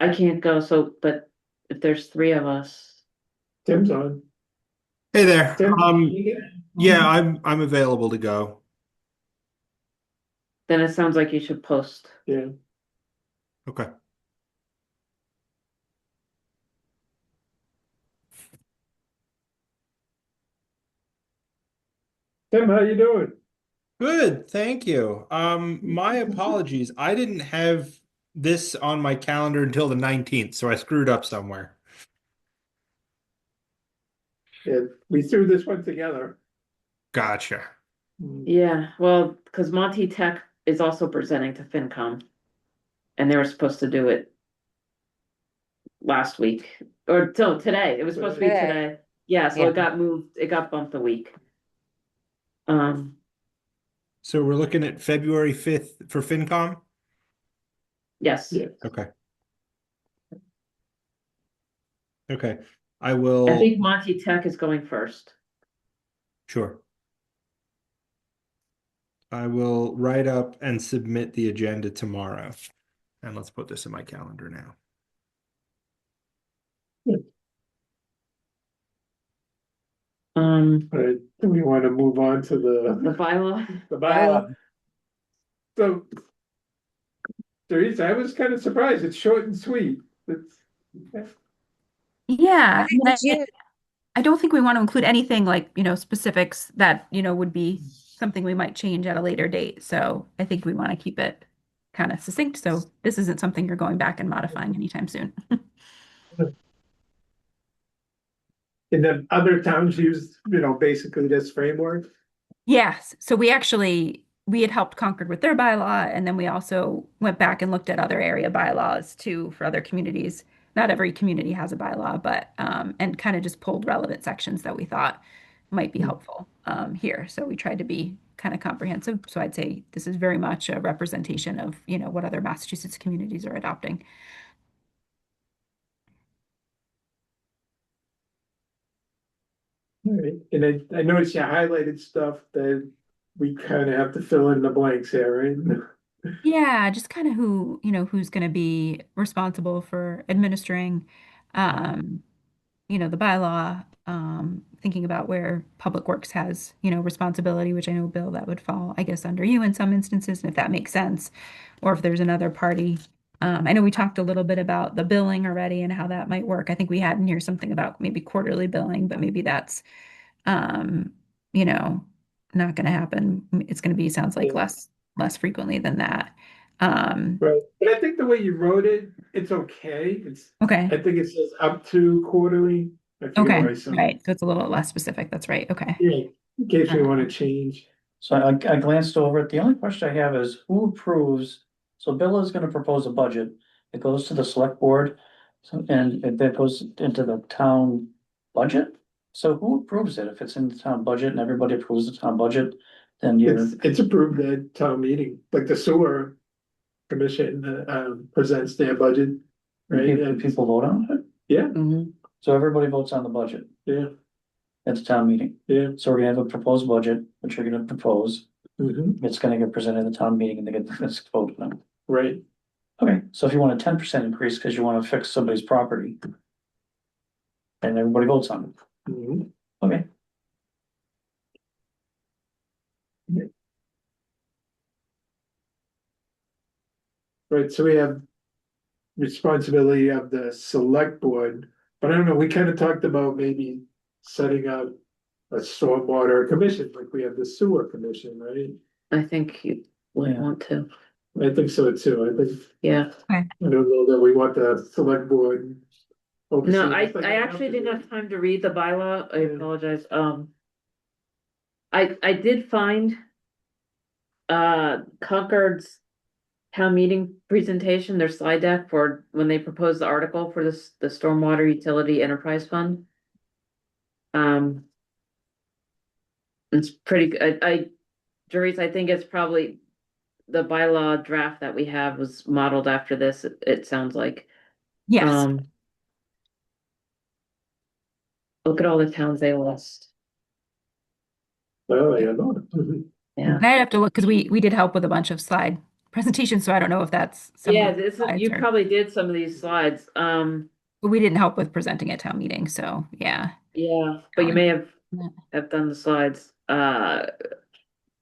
I can't go, but if there's 3 of us, Tim's on. Hey there. Tim, Yeah, I'm available to go. then it sounds like you should post. yeah, Okay. Tim, how you doing? Good, thank you. My apologies. I didn't have this on my calendar until the 19th, so I screwed up somewhere. Yeah, we threw this one together. Gotcha. Yeah, well, because Monty Tech is also presenting to FinCom. And they were supposed to do it last week, or till today. It was supposed to be Today. today. Yeah, so Yeah. it got moved, it got bumped a week. So we're looking at February 5th for FinCom? Yes. Yeah. Okay. Okay, I I will, think Monty Tech is going first. sure. I will write up and submit the agenda tomorrow. And let's put this in my calendar now. All right, do we want to move on to The the bylaw. bylaw? So, Teresa, I was kind of surprised. It's short and sweet. It's, Yeah, Would you, I don't think we want to include anything like, specifics that, would be something we might change at a later date. So I think we want to keep it kind of succinct. So this isn't something you're going back and modifying anytime soon. and then other towns use, basically this framework. Yes. So we had helped Concord with their bylaw, and then we also went back and looked at other area bylaws too for other communities. Not every community has a bylaw, but and kind of just pulled relevant sections that we thought might be helpful here. So we tried to be kind of comprehensive. So I'd say this is very much a representation of, what other Massachusetts communities are adopting. All right, and I noticed you highlighted stuff that we kind of have to fill in the blanks here, right? Yeah, just kind of who's going to be responsible for administering, um, the bylaw, thinking about where Public Works has, responsibility, which I know, Bill, that would fall, I guess, under you in some instances, and if that makes sense, or if there's another party. I know we talked a little bit about the billing already and how that might work. I think we had in here something about maybe quarterly billing, but maybe that's, um, you know, not going to happen. It's going to be, sounds like Yeah. less frequently than that. Um, Right, but I think the way you wrote it, it's okay. okay. I think it says up to quarterly. I forget Okay. where I saw. Right. So it's a little less specific. That's right. Okay. Yeah, in case we want to Um, change. So I glanced over it. The only question I have is who approves? So Bill is gonna propose a budget. It goes to the select board. And that goes into the town budget. So who approves it? If it's in the town budget and everybody approves the town budget, then It's approved at town meeting, like the sewer commission presents their budget, right? And people vote on it. yeah, Mhm. So everybody votes on the budget yeah, at the town meeting. yeah. So we're gonna have a proposed budget, which you're gonna propose. Mhm. It's gonna get presented at the town meeting and they get this voted on. Right. Okay, so if you want a 10% increase because you want to fix somebody's property. And everybody votes on it. Mhm. Okay, Right, so we have responsibility of the select board, but I don't know, we kind of talked about maybe setting up a stormwater commission, like we have the sewer commission, right? I think you would Yeah. want to. I think so too. I think, Yeah. I don't know that we want the select board. No, overseeing I this, like, I actually didn't have time to read the bylaw. I Yeah. apologize. I did find Concord's town meeting presentation, their slide deck for when they proposed the article for this, the Stormwater Utility Enterprise Fund. It's pretty good. Doris, I think it's probably the bylaw draft that we have was modeled after this, it sounds like. yes. Look at all the towns they list. Oh, yeah, no. Mhm. Yeah. And I'd have to look because we did help with a bunch of slide presentations, so I don't know if that's some Yeah, of the this is, slides you or- probably did some of these slides. but we didn't help with presenting at town meeting. So yeah. Yeah, but you may have Yeah. done the slides.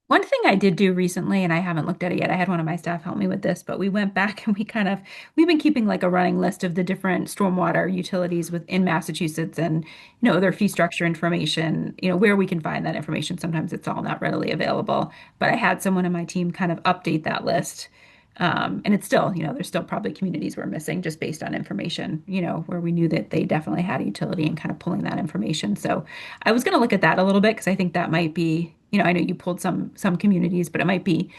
One thing I did do recently, and I haven't looked at it yet, I had one of my staff help me with this, but we went back and we've been keeping like a running list of the different stormwater utilities within Massachusetts and, their fee structure information, where we can find that information. Sometimes it's all not readily available, but I had someone in my team kind of update that list. And it's still, there's still probably communities we're missing just based on information, where we knew that they definitely had a utility and kind of pulling that information. So I was going to look at that a little bit because I think that might be, I know you pulled some communities, but it might be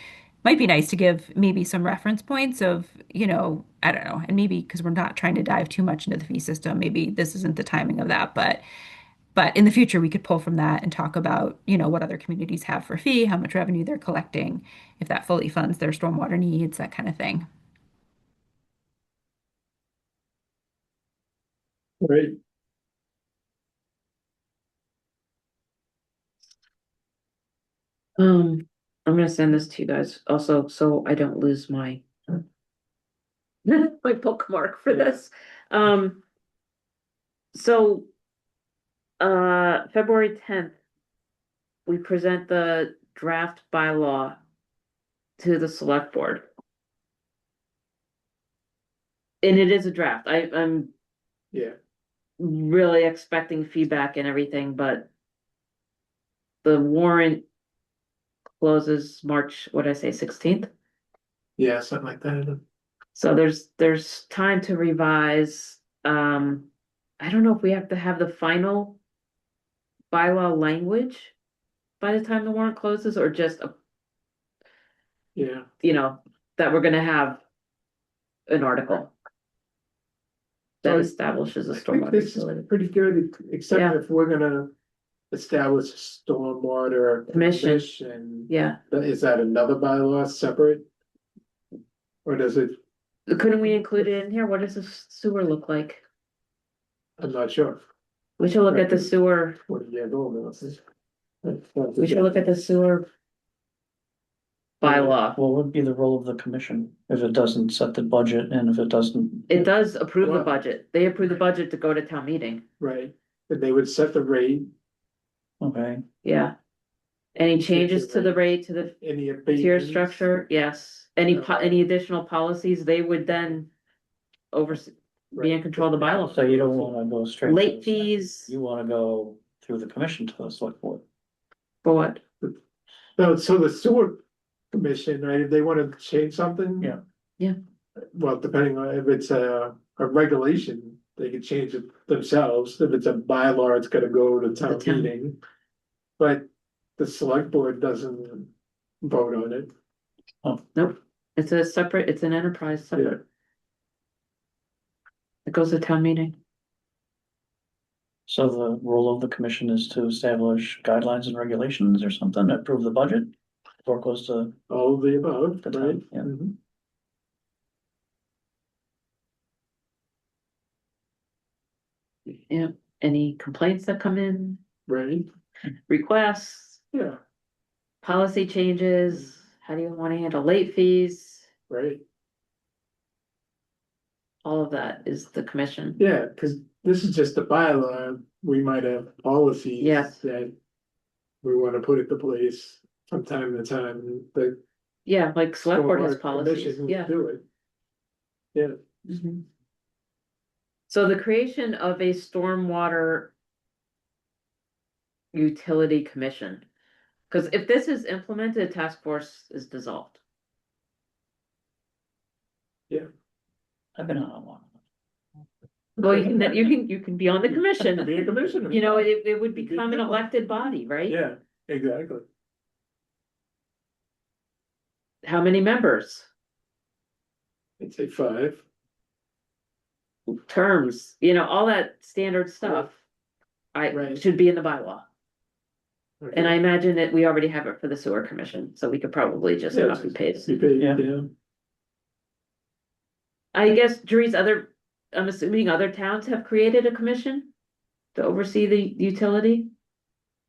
nice to give maybe some reference points of, I don't know, and maybe because we're not trying to dive too much into the fee system, maybe this isn't the timing of that, but in the future we could pull from that and talk about, what other communities have for fee, how much revenue they're collecting, if that fully funds their stormwater needs, that kind of thing. Right, send this to you guys also, so I don't lose my my bookmark for Yeah. this. So, February 10th, we present the draft bylaw to the select board. And it is a draft. I'm Yeah, really expecting feedback and everything, but the warrant closes March, what did I say, 16th? yeah, something like that. So there's time to revise. I don't know if we have to have the final bylaw language by the time the warrant closes, or just Yeah. that we're gonna have an article that So establishes a I think stormwater this is utility. pretty good, except Yeah. if we're gonna establish a stormwater Commission. commission. Yeah, Is that another bylaw separate? Or does it, couldn't we include it in here? What does the sewer look like? I'm not sure. We should look at the sewer, 40 years old now. we should look at the sewer bylaw. What would be the role of the commission if it doesn't set the budget and if it doesn't? It does approve the Well- budget. They approve the budget to go to town meeting. Right, and they would set the rate, Okay, Yeah. Any You can't changes do to the rate. rate to the any tier abatements. structure? Yes. Any additional policies, they would then oversee, be in Right. control of the bylaw. so you don't wanna go straight. to Late the- fees, You wanna go through the commission to the select board. for what? No, so the sewer commission, right, if they wanna change something. Yeah. Yeah. Well, depending on if it's a regulation, they could change it themselves. If it's a bylaw, it's gotta go to town town. meeting. But the select board doesn't vote on it. Nope. It's a separate, it's an enterprise separate. It goes to town meeting. So the role of the commission is to establish guidelines and regulations or something, approve the budget? Or goes to, All of the above, The right? town, yeah. Mhm. Yeah, any complaints that come in, Right, requests, yeah, policy changes, how do you wanna handle late fees? right, All of that is the commission. yeah, cause this is just a bylaw, we might have policies. Yes. That we wanna put into place from time to time, the. Yeah, like select board has stormwater policies, commission would yeah. Do it. Yeah, Mhm. So the creation of a stormwater utility commission. Cause if this is implemented, a task force is dissolved. I've been on one. Well, you can be on the commission. be a commissioner. You know, it would Be become an different. elected body, right? Yeah, exactly, How many members? I'd say 5. Terms, all that standard stuff. I Right. should be in the bylaw. Okay. And I imagine that we already have it for the sewer commission, so we could probably just Yeah, copy paste. You pay, Yeah. yeah, I guess Dre's I'm assuming other towns have created a commission to oversee the utility.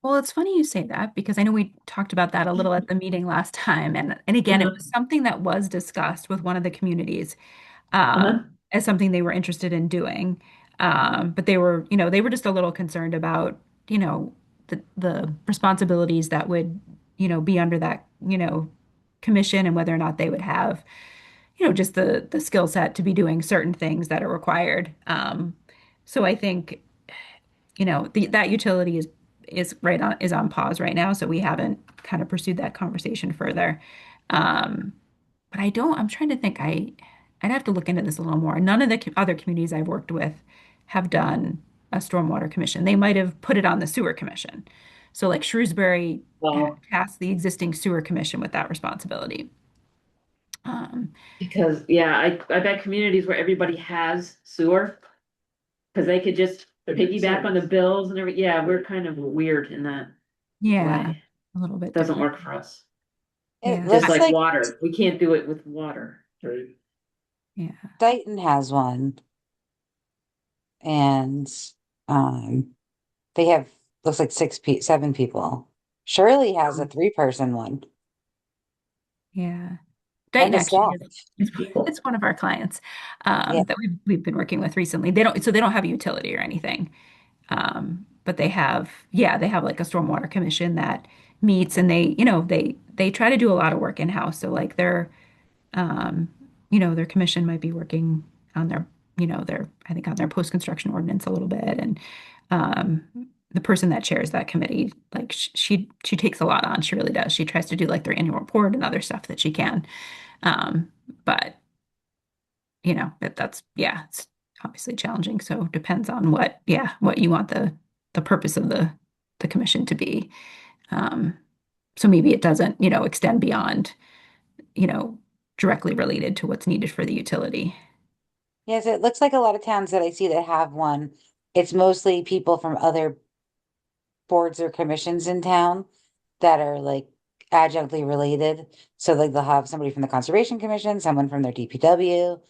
Well, it's funny you say that because I know we talked about that a little at the meeting last time. And again, it Uh-huh. was something that was discussed with one of the communities Uh-huh. as something they were interested in doing. But they were, they were just a little concerned about, the responsibilities that would, be under that, commission and whether or not they would have, just the skill set to be doing certain things that are required. So I think, that utility is on pause right now, so we haven't kind of pursued that conversation further. But I'm trying to think, I'd have to look into this a little more. None of the other communities I've worked with have done a stormwater commission. They might have put it on the sewer commission. So like Shrewsbury Well, tasked the existing sewer commission with that responsibility. because, yeah, I bet communities where everybody has sewer. Cause they could just It makes piggyback on the sense. bills and everything. Yeah, we're kind of weird in that Yeah, way. a little bit It doesn't different. work for us. It Yeah. Just looks like like water. We can't do it with water. right, Yeah. Dayton has one. And they have looks like 7 people. Shirley has a 3-person one. Yeah. And Dayton the actually staff. it's one of our clients Yeah. that we've been working with recently. They don't have a utility or anything. But they have like a stormwater commission that meets and they try to do a lot of work in-house. So like um, their commission might be working on I think on their post-construction ordinance a little bit. And um, the person that chairs that committee, like she takes a lot on. She really does. She tries to do like their annual report and other stuff that she can. But yeah, it's obviously challenging. So depends on what you want the purpose of the commission to be. Um, so maybe it doesn't, extend beyond, you know, directly related to what's needed for the utility. Yes, it looks like a lot of towns that I see that have one. It's mostly people from other boards or commissions in town that are like adjunctly related. So like they'll have somebody from the Conservation Commission, someone from their DPW,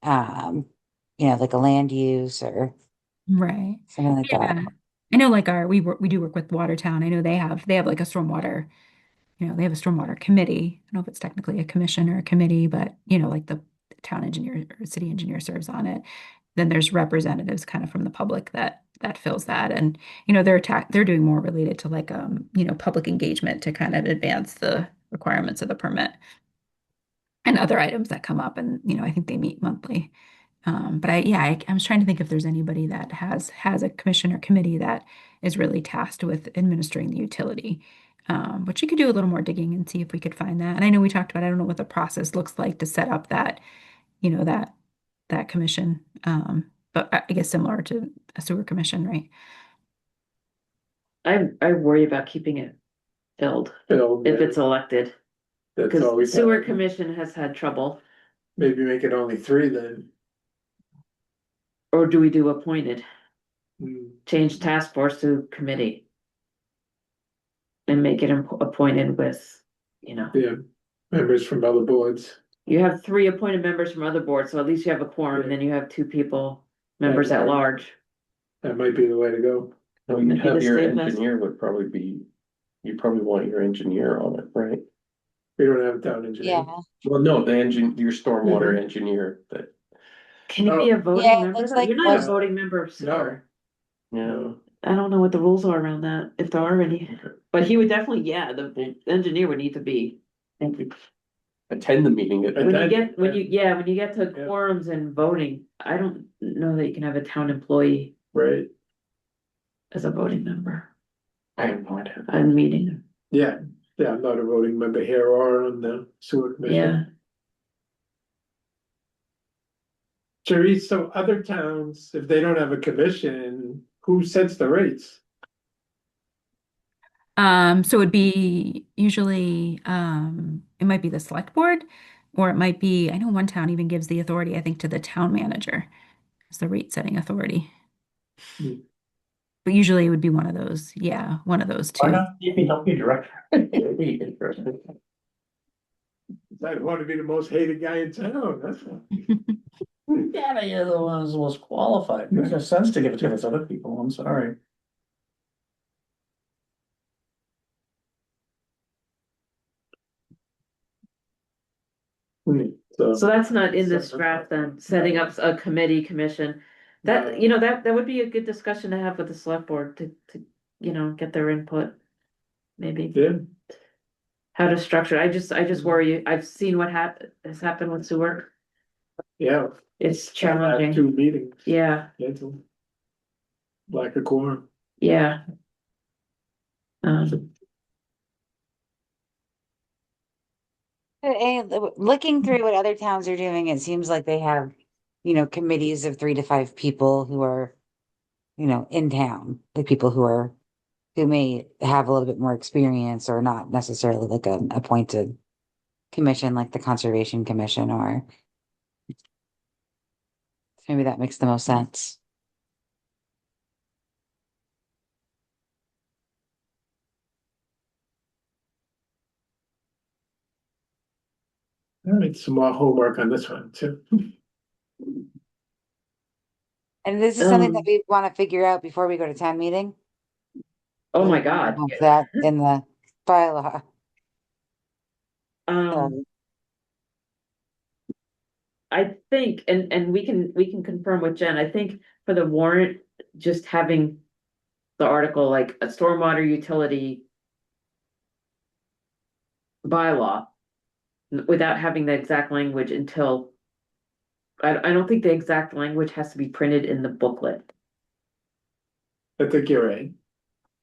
um, like a land use or Right. something like that. Yeah. I know like we do work with Watertown. I know they have like a stormwater, they have a stormwater committee. I don't know if it's technically a commission or a committee, but like the town engineer or city engineer serves on it. Then there's representatives kind of from the public that fills that. And they're doing more related to like public engagement to kind of advance the requirements of the permit and other items that come up. And I think they meet monthly. But I was trying to think if there's anybody that has a commission or committee that is really tasked with administering the utility. But you could do a little more digging and see if we could find that. And I know we talked about, I don't know what the process looks like to set up that, that commission. But I guess similar to a sewer commission, right? I worry about keeping it filled Bill, if it's elected, that's because always sewer happened. commission has had trouble. Maybe make it only 3 then. Or do we do appointed? Hmm. Change task force to committee. And make it appointed with, Yeah, members from other boards. you have 3 appointed members from other boards, so at least you have a quorum, and then you have 2 people, members at large. That might be the way to go. No, you'd Maybe have the your state has- engineer would probably be, you probably want your engineer on it, right? We don't have a town engineer. Yeah. Well, no, your stormwater engineer that, Can you be a voting Yeah, it member? looks though? like You're not a most- voting member of sewer. yeah. I don't know what the rules are around that, if there are any, but he would definitely, the engineer would need to be. Attend the meeting. When you get, when you Yeah. get to Yeah. quorums and voting, I don't know that you can have a town employee Right, as a voting member. I have no idea. I'm meeting, yeah, I'm not a voting member here or on the sewer commission. yeah. Jerry, so other towns, if they don't have a commission, who sets the rates? So it'd be usually, it might be the select board, or it might be, I know one town even gives the authority, I think, to the town manager as the rate setting authority. Hmm. But usually it would be one of those Why two. not DPW director? It'd be interesting. I want to be the most hated guy in town, that's all. Yeah, you're the ones most qualified. It makes no sense to give it to those other people, I'm sorry. So that's not in this draft then, setting up a committee, commission. That, No. that would be a good discussion to have with the select board to get their input. Maybe Yeah, how to structure, I just worry, I've seen what has happened with sewer, yeah. it's Have challenging, 2 meetings. yeah, Cancel. Lack of quorum. yeah. Looking through what other towns are doing, it seems like they have, committees of 3 to 5 people who are, in town, the people who may have a little bit more experience or not necessarily like an appointed commission like the Conservation Commission or maybe that makes the most sense. All right, some more homework on this one too. And this is something that Um, we want to figure out before we go to town meeting. Oh my God, Of that in the bylaw. Um, I think, and we can confirm with Jen, I think for the warrant, just having the article like a stormwater utility bylaw without having the exact language until I don't think the exact language has to be printed in the booklet. I think you're right.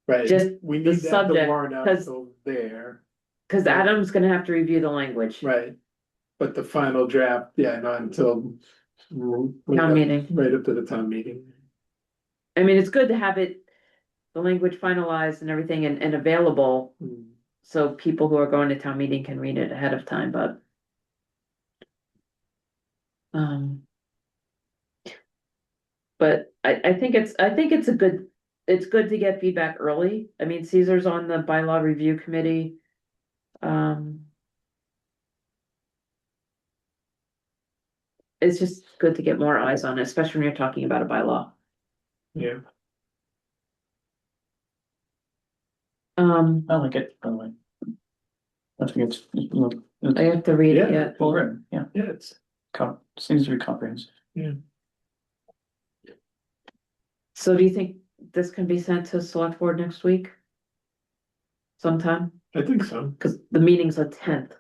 Right, Just we the need to have the subject, warrant out 'cause- till there, Cause Right. Adam's gonna have to review the language. right? But the final draft, yeah, not until. Town meeting. Right up to the town meeting. I mean, it's good to have it, the language finalized and everything and available, Hmm. so people who are going to town meeting can read it ahead of time, but. Um. But I think it's it's good to get feedback early. I mean, Caesar's on the bylaw review committee. Um. It's just good to get more eyes on it, especially when you're talking about a bylaw. Yeah, Um, I like it, by the way. I think it's, I have to read it Yeah. yet. well written, yeah, yeah, it's, seems to be comprehensive. So do you think this can be sent to select board next week? Sometime, I think so. cause the meeting's the 10th.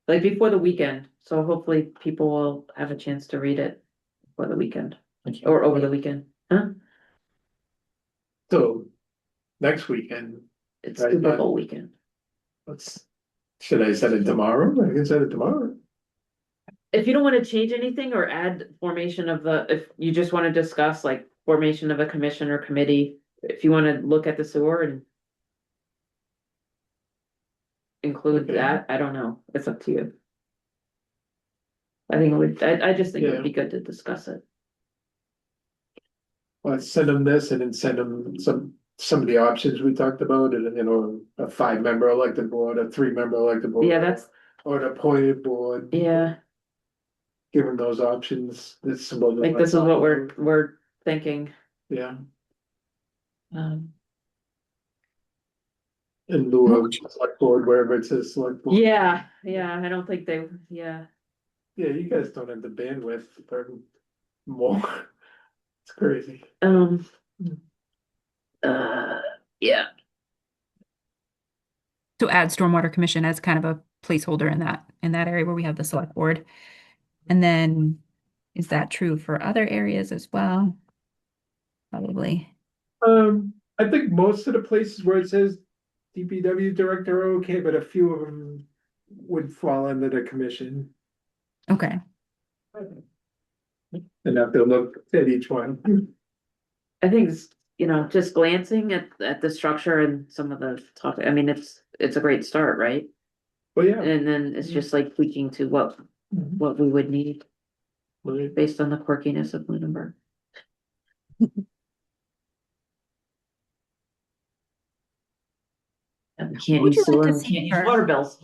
Like before the weekend, so hopefully people will have a chance to read it for the weekend Thank you. or over the weekend, huh? So, next weekend, It's Right, Super but- Bowl weekend. should I send it tomorrow? I can send it tomorrow. If you don't wanna change anything or add formation of if you just wanna discuss like formation of a commission or committee, if you wanna look at the sewer and. Include Okay. that, I don't know, it's up to you. I think it would, I just think it would be good to discuss it. Well, send them this and then send them some of the options we talked about, and a 5-member elected board, a 3-member elected board. Yeah, that's, Or an appointed board. yeah, Give them those options, this is what. like this is what we're thinking. Yeah, Um, in lieu of select board, wherever it says select board. yeah, I don't think yeah. Yeah, you guys don't have the bandwidth for more. It's crazy. Yeah. So add Stormwater Commission as kind of a placeholder in that area where we have the select board. And then is that true for other areas as well? Probably. I think most of the places where it says DPW director are okay, but a few of them would fall under the commission. Okay. And have to look at each one. I think it's, just glancing at the structure and some of the talk, I mean, it's a great start, right? But yeah. And then it's just like tweaking to what we would need Right. based on the quirkiness of Lunenburg. And we can't What would use you like sewer, to and we see can't use for- water bills.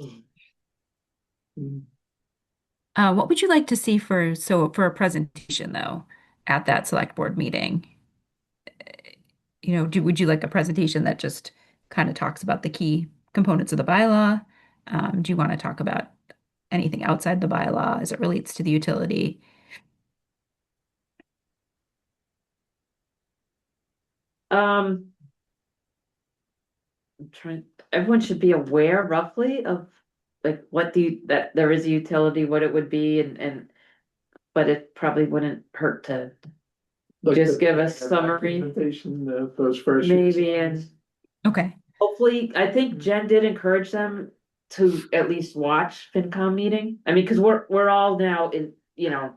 What would you like to see for a presentation though at that select board meeting? Would you like a presentation that just kind of talks about the key components of the bylaw? Do you want to talk about anything outside the bylaw as it relates to the utility? I'm everyone should be aware roughly of like that there is a utility, what it would be but it probably wouldn't hurt to just give a summary. Presentation of those first. maybe, and Okay. hopefully, I think Jen did encourage them to at least watch FinCom meeting. I mean, cause we're all now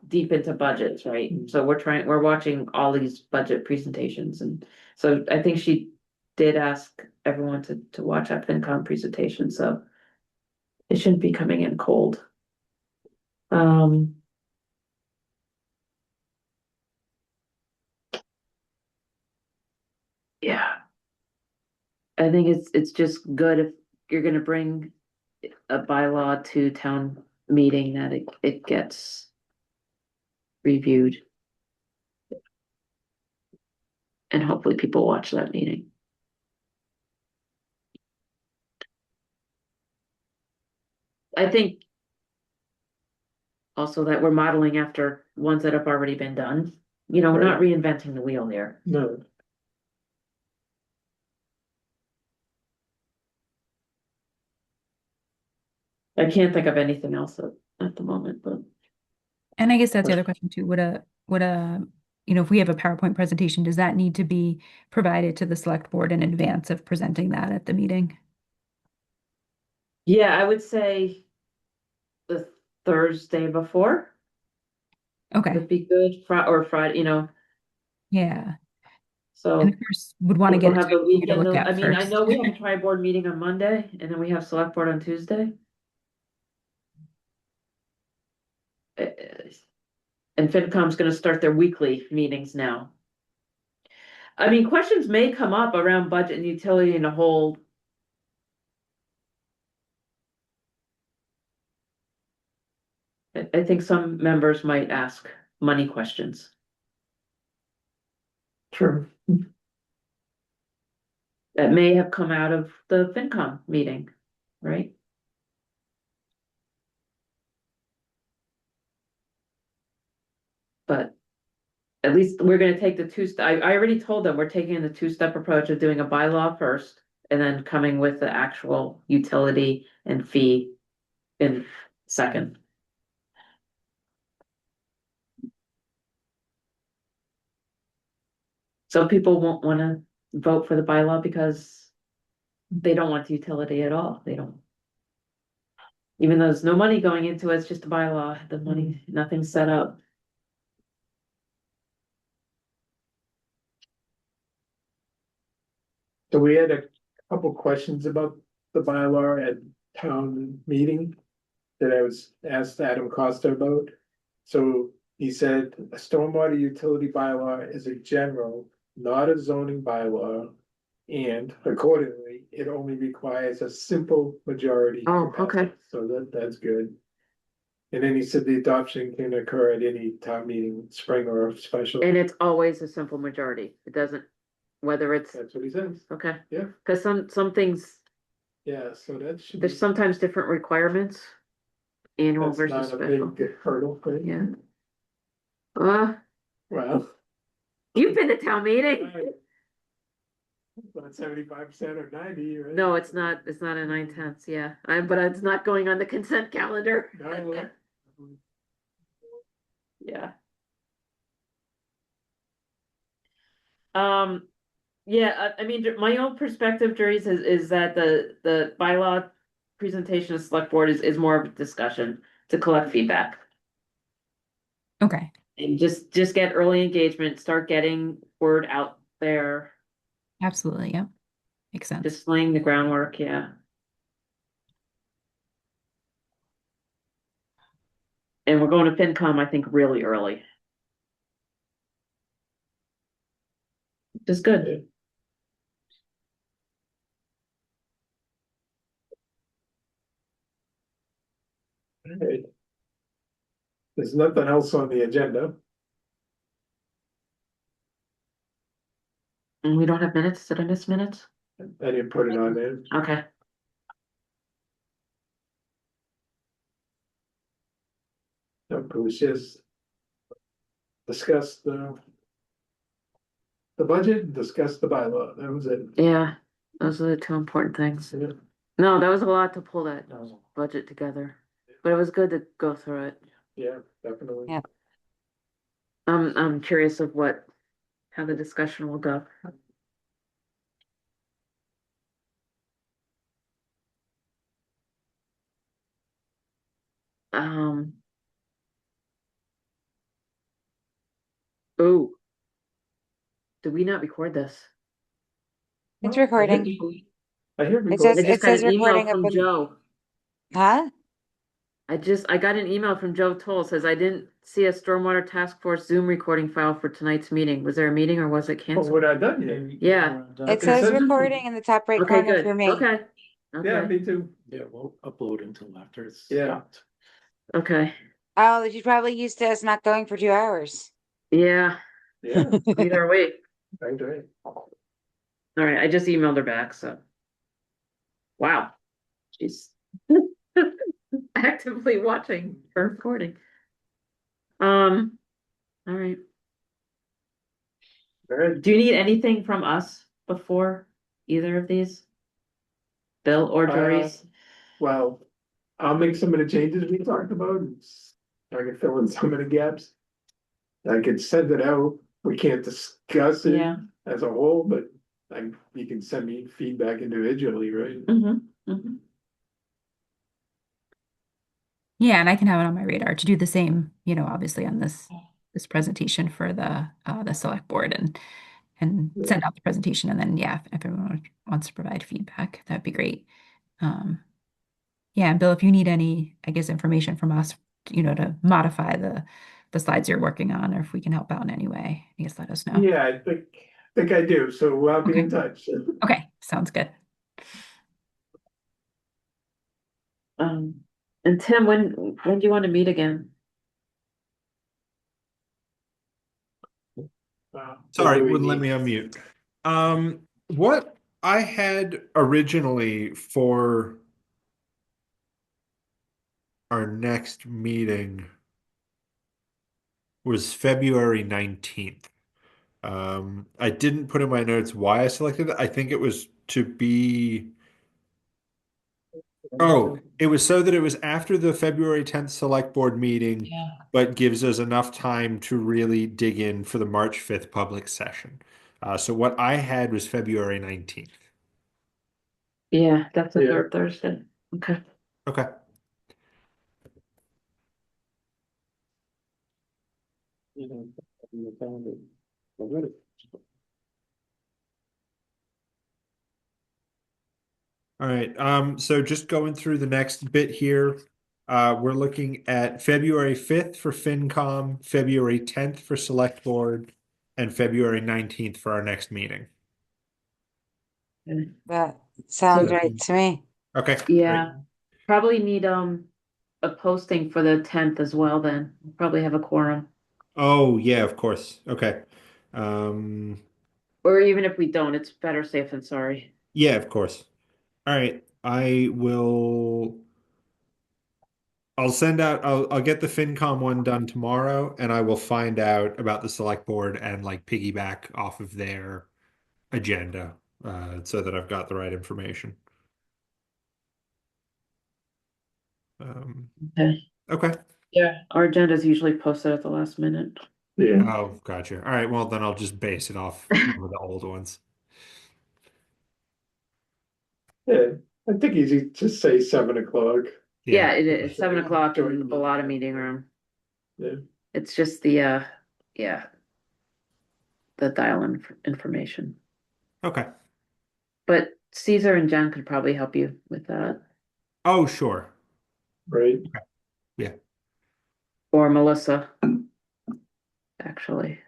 deep into budgets, right? So we're watching all these budget presentations, and so I think she did ask everyone to watch that FinCom presentation, so it shouldn't be coming in cold. Yeah. I think it's just good if you're gonna bring a bylaw to town meeting that it gets reviewed. And hopefully people watch that meeting. I think also that we're modeling after ones that have already been done. You know, we're not reinventing the wheel here. No, I can't think of anything else at the moment, but And I guess that's the other question too. If we have a PowerPoint presentation, does that need to be provided to the select board in advance of presenting that at the meeting? yeah, I would say the Thursday before Okay, would be good, or Friday, yeah. And so. of course, would want to We'll get it have to the you to weekend, look I at mean, I first. know we have a tri-board meeting on Monday, and then we have select board on Tuesday. Uh, And FinCom's gonna start their weekly meetings now. I mean, questions may come up around budget and utility in a whole. I think some members might ask money questions. true. That may have come out of the FinCom meeting, right? But at least we're gonna take the I already told them we're taking the two-step approach of doing a bylaw first. And then coming with the actual utility and fee in second. Some people won't wanna vote for the bylaw because they don't want the utility at all, they don't. Even though there's no money going into it, it's just a bylaw, the money, nothing's set up. So we had a couple questions about the bylaw at town meeting that I was asked Adam Costa about. So he said, a stormwater utility bylaw is a general, not a zoning bylaw. And accordingly, it only requires a simple majority. Oh, to pass okay. it. So that's good. And then he said the adoption can occur at any town meeting, spring or special. And it's always a simple majority, it doesn't, whether it's, That's what he says. okay. Yeah. Cause some things, Yeah, so that should be. there's sometimes different requirements. Annual That's versus not a special, big hurdle, right? yeah. Uh, Well. you've been to town meeting. About 75% or 90, right? No, it's not a 9/10, yeah, but it's not going on the consent calendar. No. Yeah. Yeah, I mean, my own perspective, Juries, is that the bylaw presentation of select board is more of a discussion to collect feedback. Okay, And just get early engagement, start getting word out there, absolutely. Yep. Makes sense. just laying the groundwork, yeah. And we're going to FinCom, I think, really early. Which is good. Alright. There's nothing else on the agenda. And we don't have minutes, did I miss minutes? I didn't put it on there. Okay. No, it was just discuss the budget, discuss the bylaw. That was it. Yeah, those are the two important things. Yeah. No, that was a lot to pull that That was- budget together, but it was good to go through it. Yeah, definitely. Yeah. I'm curious of how the discussion will go. Um. Oh. Did we not record this? It's Well, recording. I hear It says- I recording. just got says an email recording from open. Joe. Huh? I got an email from Joe Toll, says I didn't see a Stormwater Task Force Zoom recording file for tonight's meeting. Was there a meeting or was it Oh, canceled? we're not done yet. Yeah. It says says recording in the top right Okay, corner good. for me. Okay. Yeah, Okay, me too. Yeah, we'll upload until after it's Yeah. stopped. okay. Oh, you're probably used to us not going for 2 hours. Yeah, Yeah, either way. right. All right, I just emailed her back, so. Wow. Jeez. actively watching or recording. All right. Alright, Do you need anything from us before either of these? Bill or Doris? well, I'll make some of the changes we talked about. And I can fill in some of the gaps. I could send it out. We can't discuss it Yeah. as a whole, but you can send me feedback individually, right? Mm-hmm. Mm-hmm. Yeah, and I can have it on my radar to do the same, obviously on this presentation for the select board and send out the presentation. And then, yeah, if everyone wants to provide feedback, that'd be great. Um, yeah, and Bill, if you need any, I guess, information from us, to modify the slides you're working on, or if we can help out in any way, I guess let us know. Yeah, I think I do, so I'll be in touch. Okay, sounds good. And Tim, when do you want to meet again? Sorry, When do we wouldn't let meet? me unmute. What I had originally for our next meeting was February 19th. I didn't put in my notes why I selected it. I think it was to be, it was so that it was after the February 10th select board meeting, Yeah. but gives us enough time to really dig in for the March 5th public session. So what I had was February 19th. Yeah, that's a Yeah. third Thursday. Okay. Okay. All right. So just going through the next bit here, we're looking at February 5th for FinCom, February 10th for Select Board, and February 19th for our next meeting. That sounds So- right to me. Okay. Yeah, probably need a posting for the 10th as well then. Probably have a quorum. Oh, yeah, of course. Okay. Um, Or even if we don't, it's better safe than sorry. yeah, of course. All right. I'll send out, I'll get the FinCom one done tomorrow, and I will find out about the select board and like piggyback off of their agenda, so that I've got the right information. Okay. Okay. Yeah. Our agenda is usually posted at the last minute. Yeah, Oh, gotcha. All right. Well, then I'll just base it off one of the old ones. yeah, I think easy to say 7 o'clock. Yeah, it's 7 o'clock in the Bellata meeting room. Yeah. It's just yeah, the dial-in information. Okay. But Caesar and Jen could probably help you with that. Oh, sure. Right, Yeah. Or Melissa, actually.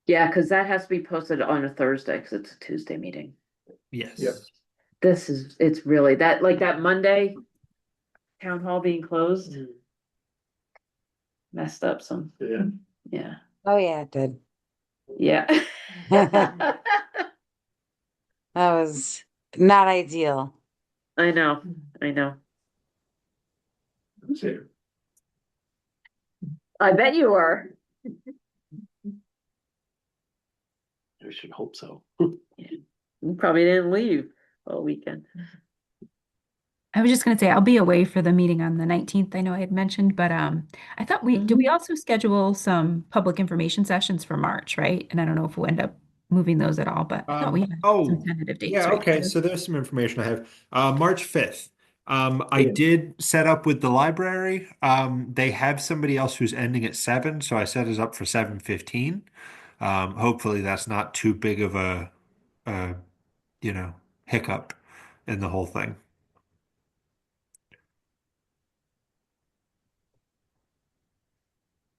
Yeah, because that has to be posted on a Thursday because it's a Tuesday meeting. Yes. Yep. It's really that Monday town hall being closed messed up some, yeah, yeah, Oh, yeah, it did. yeah. That was not ideal. I know, I know. who's here? I bet you are. I should hope so. You probably didn't leave all weekend. I was just going to say I'll be away for the meeting on the 19th. I know I had mentioned, but I thought did we also schedule some public information sessions for March, right? And I don't know if we'll end up moving those at all, but I thought we had some tentative dates, yeah, right? okay. So there's some information I have. March 5th. I Yeah. did set up with the library. They have somebody else who's ending at 7, so I set us up for 7:15. Hopefully that's not too big of a hiccup in the whole thing.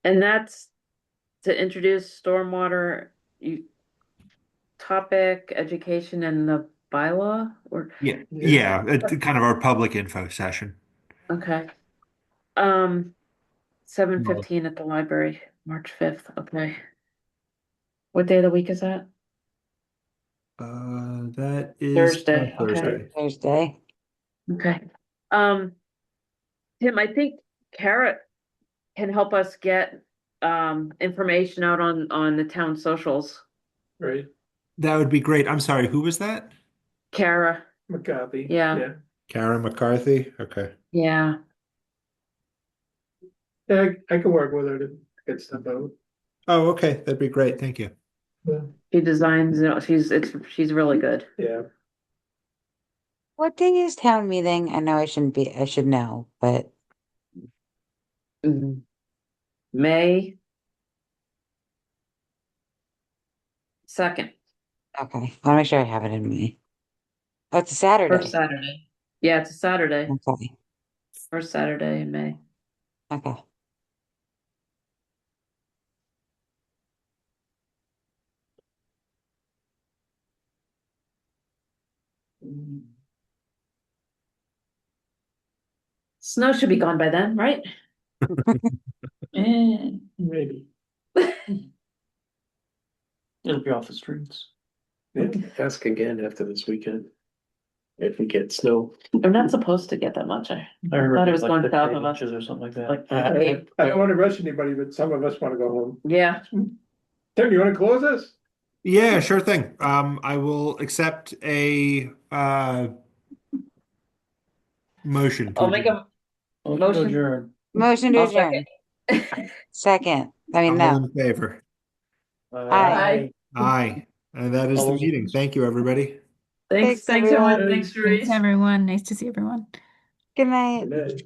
And that's to introduce stormwater topic, education and the bylaw or, Yeah. Yeah. Yeah, kind of our public info session. okay. 7:15 at the library, March 5th, okay. What day of the week is that? That is Thursday, okay. Thursday. Thursday. Okay. Tim, I think Kara can help us get information out on the town socials. Right, That would be great. I'm sorry, who was that? Kara, McCarthy. Yeah. Karen McCarthy? Okay. yeah. Yeah, I can work with her to get stuff out. Oh, okay. That'd be great. Thank you. Yeah, She designs, she's really good. yeah. What day is town meeting? I know I should know, but May 2nd, okay. I want to make sure I have it in me. Oh, it's a first Saturday. Saturday. Yeah, it's a Saturday, Okay. first Saturday in May. Okay. Snow should be gone by then, right? Maybe. It'll be off the streets. Yeah, ask again after this weekend. If we get snow. We're not supposed to get that much. I I heard thought it was like going 58 south of us. inches or something like that. Like, I don't wanna rush anybody, but some of us wanna go home. yeah, Tim, you wanna close this? Yeah, sure thing. I will accept a motion to I'll make adjourn. Motion. Adjourn. Motion to I'll adjourn. second. Second. I mean, All no. in favor? Aye. Aye. And that is All the those meeting. opposed? Thank you, everybody. Thanks, Thanks, everyone. Thanks, Thanks, Therese. everyone. Nice to see everyone. Good night. Good night.